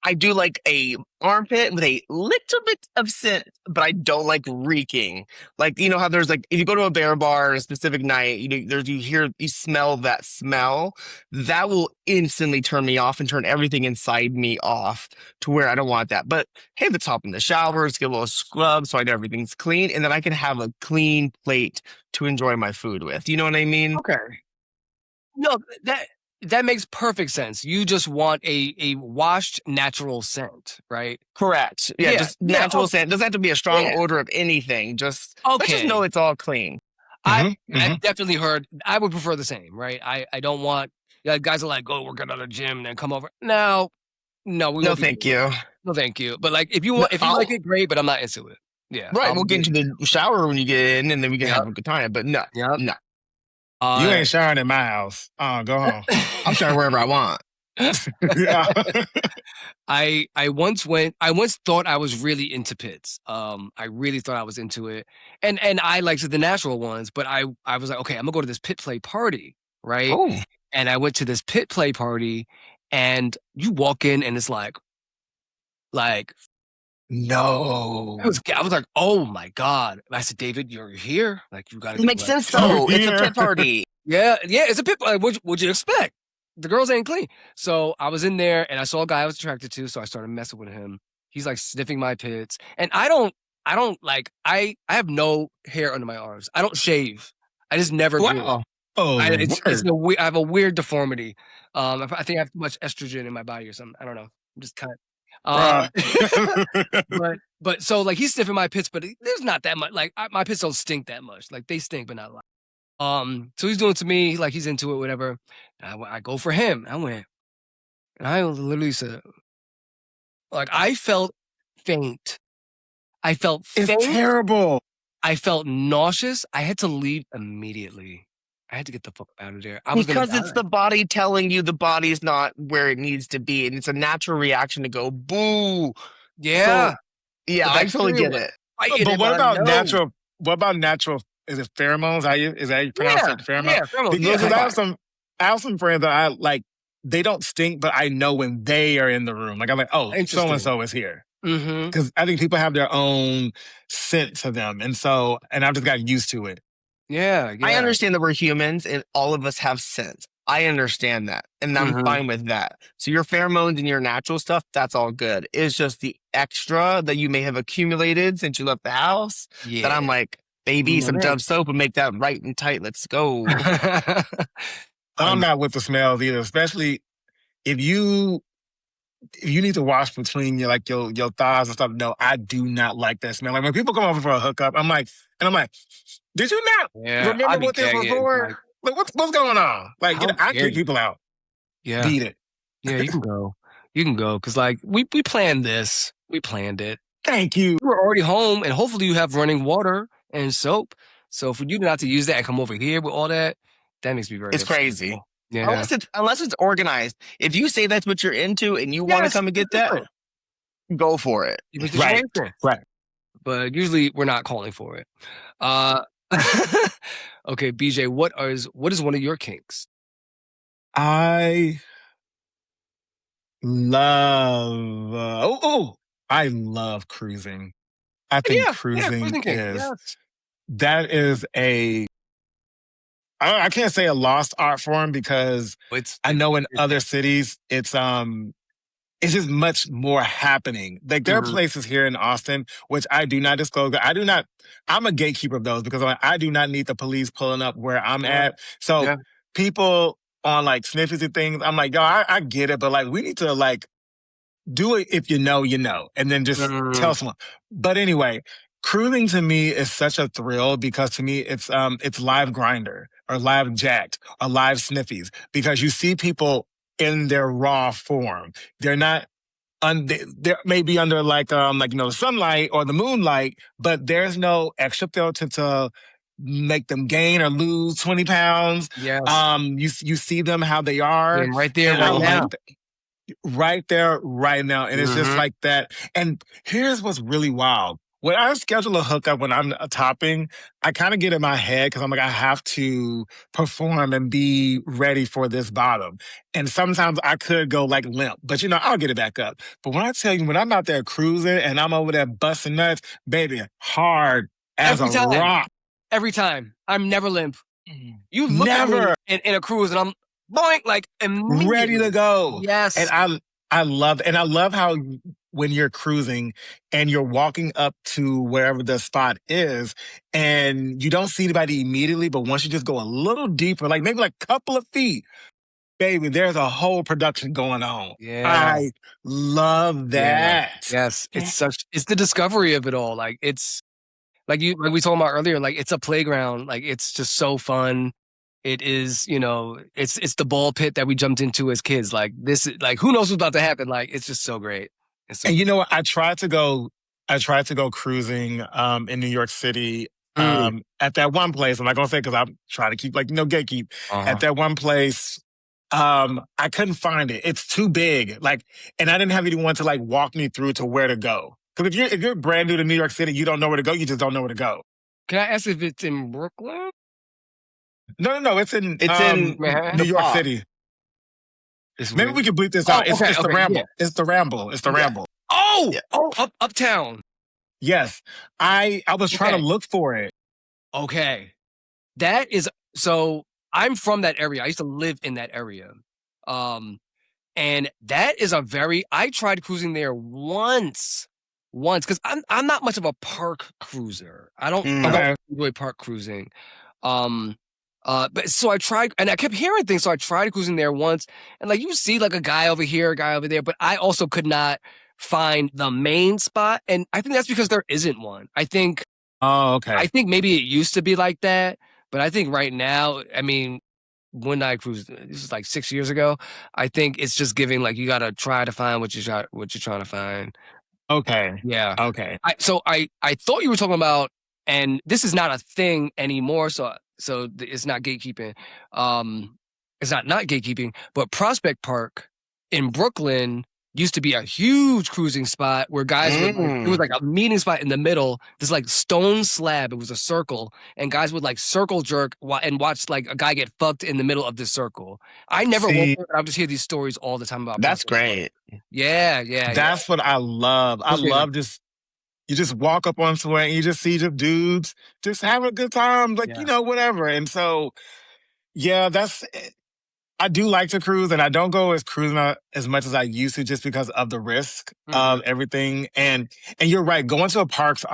I do like a armpit with a little bit of scent, but I don't like reeking. Like, you know how there's like, if you go to a bear bar on a specific night, you smell that smell, that will instantly turn me off and turn everything inside me off to where I don't want that. But hey, let's hop in the shower, let's get a little scrub so I know everything's clean, and then I can have a clean plate to enjoy my food with. You know what I mean? Okay. No, that makes perfect sense. You just want a washed natural scent, right? Correct. Yeah, just natural scent. Doesn't have to be a strong odor of anything. Let's just know it's all clean. I've definitely heard. I would prefer the same, right? I don't want guys are like, go work out at a gym and then come over. No, thank you. No, thank you. But like, if you like it, great. But I'm not into it. Yeah, right. We'll get into the shower when you get in, and then we can have a good time. But no. You ain't showering in my house. Go home. I'm showering wherever I want. I once thought I was really into pits. I really thought I was into it. And I liked the natural ones, but I was like, okay, I'm gonna go to this pit play party, right? Oh. And I went to this pit play party, and you walk in and it's like no. I was like, oh my God. I said, David, you're here. Like, you got to. It makes sense though. It's a pit party. Yeah, it's a pit party. What'd you expect? The girls ain't clean. So I was in there and I saw a guy I was attracted to. So I started messing with him. He's like sniffing my pits. And I have no hair under my arms. I don't shave. I just never do. Oh, I have a weird deformity. I think I have too much estrogen in my body or something. I don't know. I'm just kind of. But so like he's sniffing my pits, but there's not that much. Like my pits don't stink that much. Like they stink, but not a lot. So he's doing it to me, like he's into it, whatever. I go for him. I went, and I literally said, like I felt faint. It's terrible. I felt nauseous. I had to leave immediately. I had to get the fuck out of there. Because it's the body telling you the body's not where it needs to be. And it's a natural reaction to go, boo. Yeah. So, I totally get it. But what about natural, is it pheromones? Is that how you pronounce it? Pheromones? Yeah, pheromones. Because I have some friends that I like, they don't stink, but I know when they are in the room. Like I'm like, oh, so-and-so is here. Because I think people have their own scent to them. And I've just gotten used to it. Yeah. I understand that we're humans and all of us have scent. I understand that. And I'm fine with that. So your pheromones and your natural stuff, that's all good. It's just the extra that you may have accumulated since you left the house that I'm like, baby, some Dove soap and make that right and tight. Let's go. I'm not with the smells either, especially if you you need to wash between your thighs and stuff. No, I do not like that smell. Like when people come over for a hookup, I'm like, did you not remember what this was for? Like what's going on? Like, I kick people out. Yeah. Beat it. Yeah, you can go. You can go. Cause like we planned this. We planned it. Thank you. You were already home and hopefully you have running water and soap. So for you not to use that and come over here with all that makes me very It's crazy. Yeah. Unless it's organized. If you say that's what you're into and you want to come and get that, go for it. Right. But usually we're not calling for it. Okay, BJ, what is one of your kinks? I love I love cruising. I think cruising that is I can't say a lost art form because I know in other cities it's just much more happening. Like there are places here in Austin, which I do not disclose. I'm a gatekeeper of those because I do not need the police pulling up where I'm at. So people on like sniffies and things, I'm like, yo, I get it, but like we need to like do it if you know, and then just tell someone. But anyway, cruising to me is such a thrill because to me it's live grinder or live jacked or live sniffies because you see people in their raw form. They're not they may be under the sunlight or the moonlight, but there's no extra filter to make them gain or lose 20 pounds. Yes. You see them how they are. Right there, right now. Right there, right now. And it's just like that. And here's what's really wild. When I schedule a hookup when I'm topping, I kind of get in my head because I'm like, I have to perform and be ready for this bottom. And sometimes I could go like limp, but I'll get it back up. But when I tell you, when I'm out there cruising and I'm over there busting nuts, baby, hard as a rock. Every time. I'm never limp. You look at me in a cruise and I'm boing, like immediately ready to go. Yes. And I love how when you're cruising and you're walking up to wherever the spot is and you don't see anybody immediately, but once you just go a little deeper, like maybe like a couple of feet, baby, there's a whole production going on. Yeah. I love that. Yeah. Yes. It's the discovery of it all. Like it's like we talked about earlier, like it's a playground. Like it's just so fun. It is, it's the ball pit that we jumped into as kids. Like this, like who knows what's about to happen? Like it's just so great. And you know what? I tried to go cruising in New York City at that one place. I'm not gonna say because I'm trying to keep gatekeep. At that one place, I couldn't find it. It's too big. And I didn't have anyone to walk me through to where to go. Because if you're brand new to New York City, you don't know where to go. You just don't know where to go. Can I ask if it's in Brooklyn? No. It's in New York City. Maybe we can bleep this out. It's the Ramble. Yeah. It's the Ramble. It's the Ramble. Oh, uptown. Yes. I was trying to look for it. Okay. That is, so I'm from that area. I used to live in that area. And that is I tried cruising there once, because I'm not much of a park cruiser. I don't enjoy park cruising. But so I tried, and I kept hearing things. So I tried cruising there once, and you see a guy over here, a guy over there, but I also could not find the main spot. And I think that's because there isn't one. I think maybe it used to be like that, but I think right now, I mean, when I cruised, this is 6 years ago, I think it's just giving you got to try to find what you're trying to find. Okay. Yeah. Okay. I thought you were talking about, and this is not a thing anymore. So it's not gatekeeping. It's not gatekeeping, but Prospect Park in Brooklyn used to be a huge cruising spot where guys would, it was a meeting spot in the middle, this stone slab, it was a circle, and guys would circle jerk and watch a guy get fucked in the middle of this circle. I never went there, I just hear these stories all the time about that's great. Yeah. That's what I love. I love just you just walk up on somewhere and you just see the dudes just having a good time, whatever. And so, I do like to cruise, and I don't go cruising as much as I used to just because of the risk of everything. And you're right, going to parks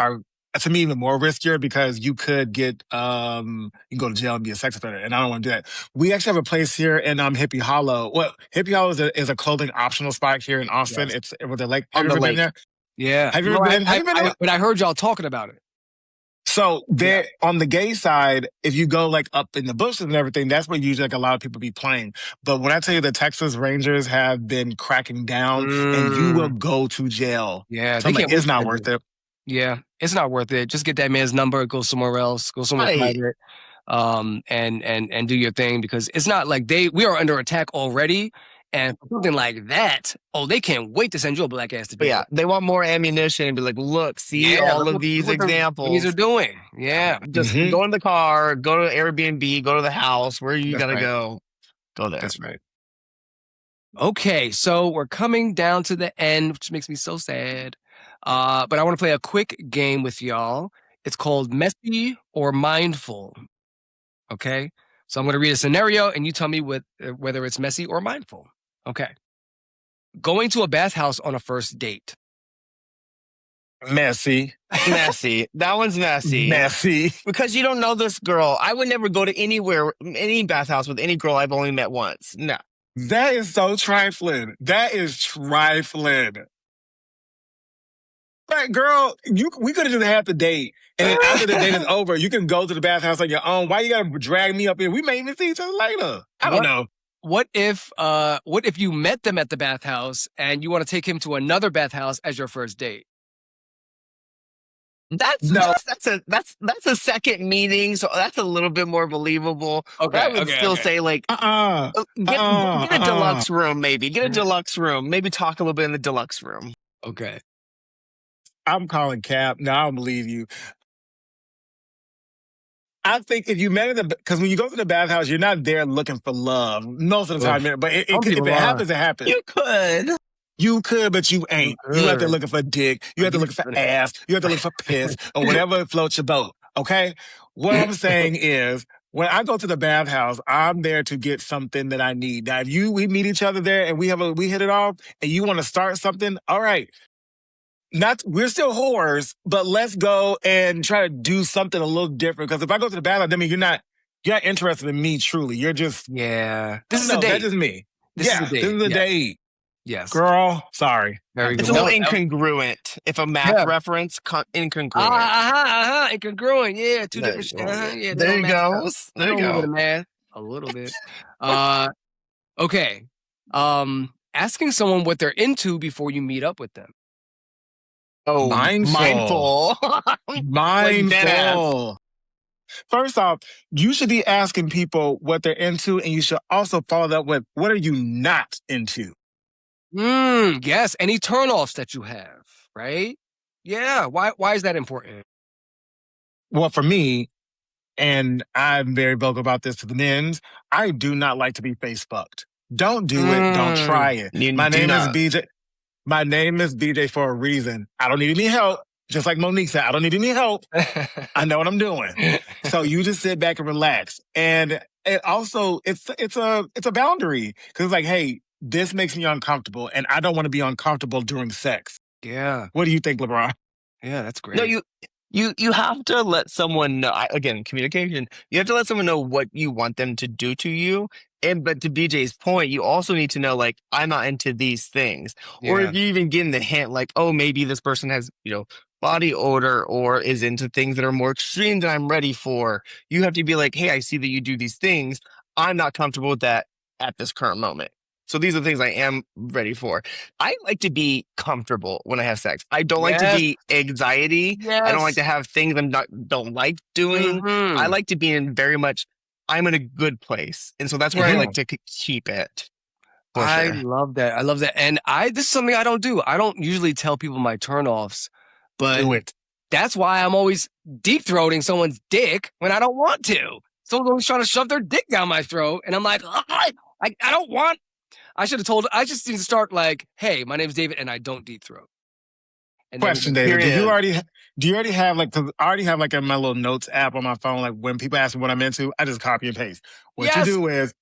to me even more riskier because you could get you can go to jail and be a sex offender, and I don't want to do that. We actually have a place here in Hippie Hollow. Well, Hippie Hollow is a clothing optional spot here in Austin. Yes. It's with the lake. Have you ever been there? Yeah. Have you ever been? Have you been there? But I heard y'all talking about it. So there on the gay side, if you go like up in the bushes and everything, that's where usually like a lot of people be playing. But when I tell you the Texas Rangers have been cracking down and you will go to jail. Yeah. So it's not worth it. Yeah. It's not worth it. Just get that man's number, go somewhere else, go somewhere private, and do your thing, because it's not like we are under attack already. And something like that, they can't wait to send you a black ass to jail. Yeah, they want more ammunition and be like, look, see all of these examples. These are doing. Yeah. Just go in the car, go to Airbnb, go to the house, where you gotta go. Go there. That's right. Okay, so we're coming down to the end, which makes me so sad. But I want to play a quick game with y'all. It's called Messy or Mindful. Okay? So I'm going to read a scenario, and you tell me whether it's messy or mindful. Okay. Going to a bathhouse on a first date. Messy. Messy. That one's messy. Messy. Because you don't know this girl. I would never go to any bathhouse with any girl I've only met once. No. That is so trifling. That is trifling. Like, girl, we could have just had the date. And then after the date is over, you can go to the bathhouse on your own. Why you gotta drag me up here? We may even see each other later. I don't know. What if you met them at the bathhouse and you want to take him to another bathhouse as your first date? That's a second meeting, so that's a little bit more believable. Okay, I would still say like get a deluxe room, maybe. Get a deluxe room. Maybe talk a little bit in the deluxe room. Okay. I'm calling cap. No, I don't believe you. I think if you met because when you go to the bathhouse, you're not there looking for love most of the time. But if it happens, it happens. You could, but you ain't. You have to look for dick. You have to look for ass. You have to look for piss or whatever floats your boat. Okay? What I'm saying is, when I go to the bathhouse, I'm there to get something that I need. Now, if we meet each other there and we hit it off, and you want to start something, all right. We're still whores, but let's go and try to do something a little different. Because if I go to the bathhouse, I mean, you're not interested in me truly. You're just This is a date. That's just me. This is a date. Yes, girl. Sorry, it's a little incongruent. If a math reference, incongruent. Incongruent. Yeah, two different. There you go. There you go. Math, a little bit. Okay. Asking someone what they're into before you meet up with them. Oh, mindful. Mindful. First off, you should be asking people what they're into, and you should also follow that with, what are you not into? Yes, any turnoffs that you have, right? Yeah, why is that important? Well, for me, and I'm very vocal about this to the men's, I do not like to be face fucked. Don't do it. Don't try it. My name is BJ. My name is BJ for a reason. I don't need any help. Just like Monique said, I don't need any help. I know what I'm doing. So you just sit back and relax. And it also, it's a boundary. Because it's like, hey, this makes me uncomfortable, and I don't want to be uncomfortable during sex. Yeah. What do you think, LeBron? Yeah, that's great. No, you have to let someone know, again, communication. You have to let someone know what you want them to do to you. But to BJ's point, you also need to know, like, I'm not into these things. Yeah. Or if you even get in the hint, like, oh, maybe this person has, body odor or is into things that are more extreme than I'm ready for. You have to be like, hey, I see that you do these things. I'm not comfortable with that at this current moment. So these are the things I am ready for. I like to be comfortable when I have sex. I don't like to be anxiety. Yes. I don't like to have things I don't like doing. Mm-hmm. I like to be in very much, I'm in a good place. And so that's where I like to keep it. I love that. I love that. And this is something I don't do. I don't usually tell people my turnoffs, but that's why I'm always deep throating someone's dick when I don't want to. Someone's always trying to shove their dick down my throat. And I'm like, I don't want. I just need to start like, hey, my name's David and I don't deep throat. And question, David, do you already have like, cause I already have like in my little notes app on my phone, like when people ask me what I'm into, I just copy and paste. What you do is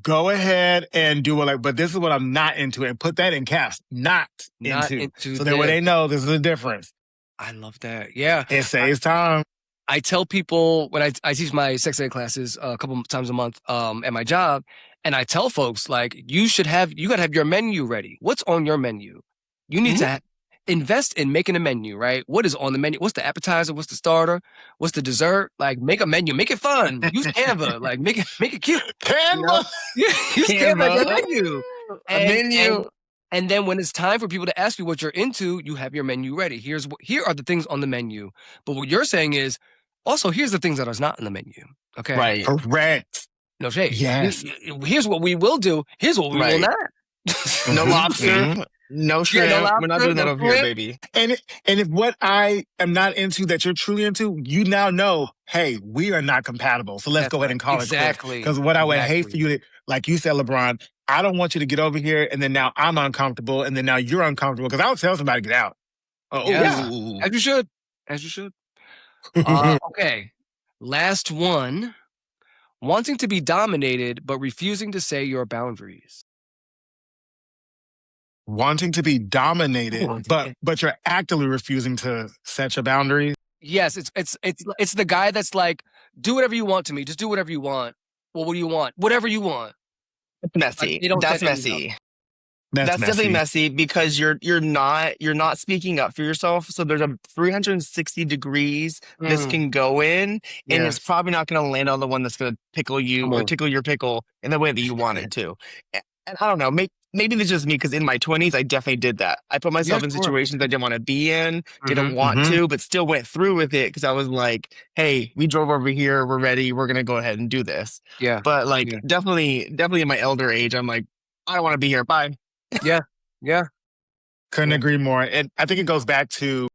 go ahead and do but this is what I'm not into, and put that in caps, not into. So that way they know this is a difference. I love that. Yeah. It saves time. I tell people when I teach my sex ed classes a couple times a month at my job, and I tell folks, like, you got to have your menu ready. What's on your menu? You need to invest in making a menu, right? What is on the menu? What's the appetizer? What's the starter? What's the dessert? Like, make a menu, make it fun. Use Canva, like make it cute. Canva, use Canva as a menu. A menu. And then when it's time for people to ask you what you're into, you have your menu ready. Here are the things on the menu. But what you're saying is, also, here's the things that are not in the menu. Okay. Right. Correct. No shade. Yes. Here's what we will do. Here's what we will not. No lobster. No shrimp. No lobster, we're not doing that over here, baby. And if what I am not into that you're truly into, you now know, hey, we are not compatible. So let's go ahead and call it exactly. Because what I would hate for you to, like you said, LeBron, I don't want you to get over here and then now I'm uncomfortable and then now you're uncomfortable because I'll tell somebody to get out. As you should. As you should. Okay. Last one. Wanting to be dominated, but refusing to say your boundaries. Wanting to be dominated, but you're actively refusing to set your boundaries. Yes, it's the guy that's like, do whatever you want to me. Just do whatever you want. Well, what do you want? Whatever you want. It's messy. That's messy. That's definitely messy because you're not speaking up for yourself. So there's a 360 degrees this can go in, and it's probably not going to land on the one that's going to pickle you or tickle your pickle in the way that you want it to. And I don't know, maybe it's just me because in my 20s, I definitely did that. I put myself in situations I didn't want to be in, didn't want to, but still went through with it because I was like, hey, we drove over here. We're ready. We're going to go ahead and do this. Yeah. But definitely in my elder age, I'm like, I don't want to be here. Bye. Yeah. Couldn't agree more. And I think it goes back to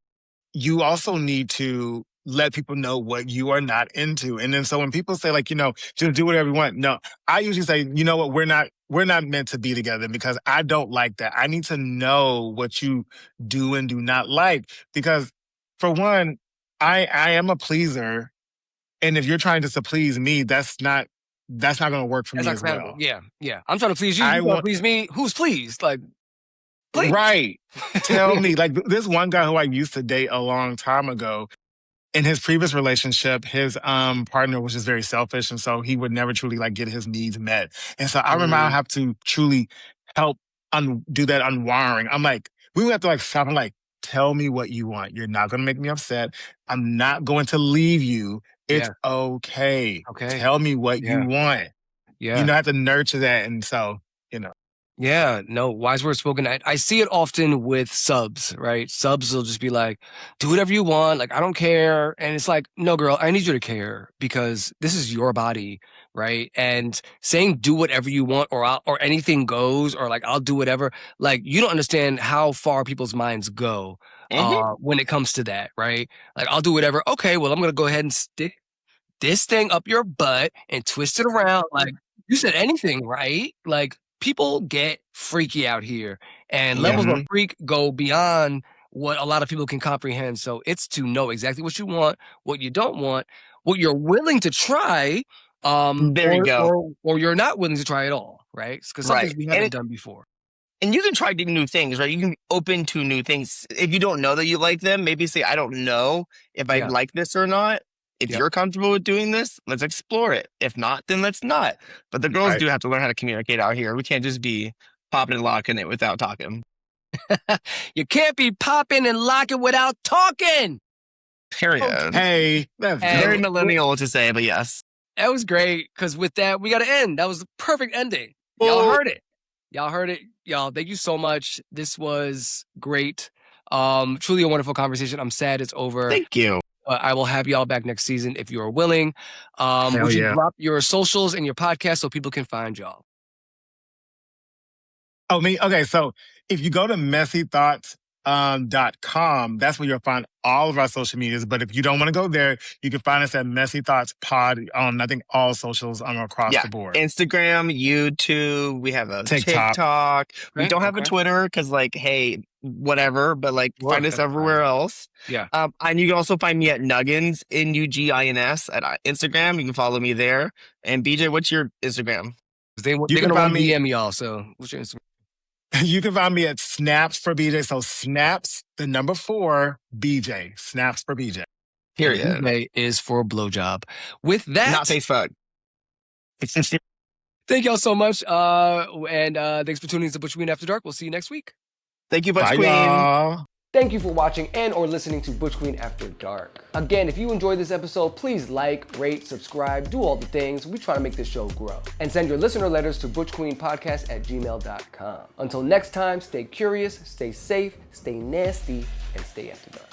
you also need to let people know what you are not into. And then so when people say like, just do whatever you want. No, I usually say, you know what, we're not meant to be together because I don't like that. I need to know what you do and do not like. Because for one, I am a pleaser. And if you're trying to please me, that's not going to work for me as well. Yeah. I'm trying to please you. You want to please me. Who's pleased? Like, please. Right. Tell me. Like this one guy who I used to date a long time ago, in his previous relationship, his partner was just very selfish. And so he would never truly like get his needs met. And so I remember I have to truly help do that unwiring. I'm like, we would have to like stop and like, tell me what you want. You're not going to make me upset. I'm not going to leave you. It's okay. Tell me what you want. Yeah. I have to nurture that. And so, Yeah, no, wise words spoken. I see it often with subs, right? Subs will just be like, do whatever you want. Like, I don't care. And it's like, no, girl, I need you to care because this is your body, right? And saying do whatever you want or anything goes or like, I'll do whatever. Like, you don't understand how far people's minds go when it comes to that, right? Like, I'll do whatever. Okay, well, I'm going to go ahead and stick this thing up your butt and twist it around. Like, you said anything, right? Like, people get freaky out here and levels of freak go beyond what a lot of people can comprehend. So it's to know exactly what you want, what you don't want, what you're willing to try. There you go. Or you're not willing to try at all, right? Because some things we haven't done before. And you can try new things, right? You can be open to new things. If you don't know that you like them, maybe say, I don't know if I like this or not. If you're comfortable with doing this, let's explore it. If not, then let's not. But the girls do have to learn how to communicate out here. We can't just be popping and locking it without talking. You can't be popping and locking without talking. Period. Hey, that's very millennial to say, but yes. That was great because with that, we got to end. That was the perfect ending. Y'all heard it. Y'all, thank you so much. This was great. Truly a wonderful conversation. I'm sad it's over. Thank you. I will have y'all back next season if you are willing. Would you drop your socials and your podcast so people can find y'all? Oh, me? Okay, so if you go to messythoughts.com, that's where you'll find all of our social medias. But if you don't want to go there, you can find us at Messy Thoughts Pod on, I think, all socials across the board. Instagram, YouTube, we have a TikTok. We don't have a Twitter because, like, hey, whatever, but like find us everywhere else. Yeah. And you can also find me at Nuggins, Nuggins at Instagram. You can follow me there. And BJ, what's your Instagram? They're going to DM y'all, so what's your Instagram? You can find me at Snaps for BJ. So Snaps, the number 4, BJ. Snaps for BJ. Period. BJ is for blowjob. With that, not Facebook. Thank y'all so much. And thanks for tuning in to Butch Queen After Dark. We'll see you next week. Thank you, Butch Bye, Queen. y'all. Thank you for watching and or listening to Butch Queen After Dark. Again, if you enjoyed this episode, please like, rate, subscribe, do all the things. We try to make this show grow. And send your listener letters to butchqueenpodcast@gmail.com. Until next time, stay curious, stay safe, stay nasty, and stay after dark.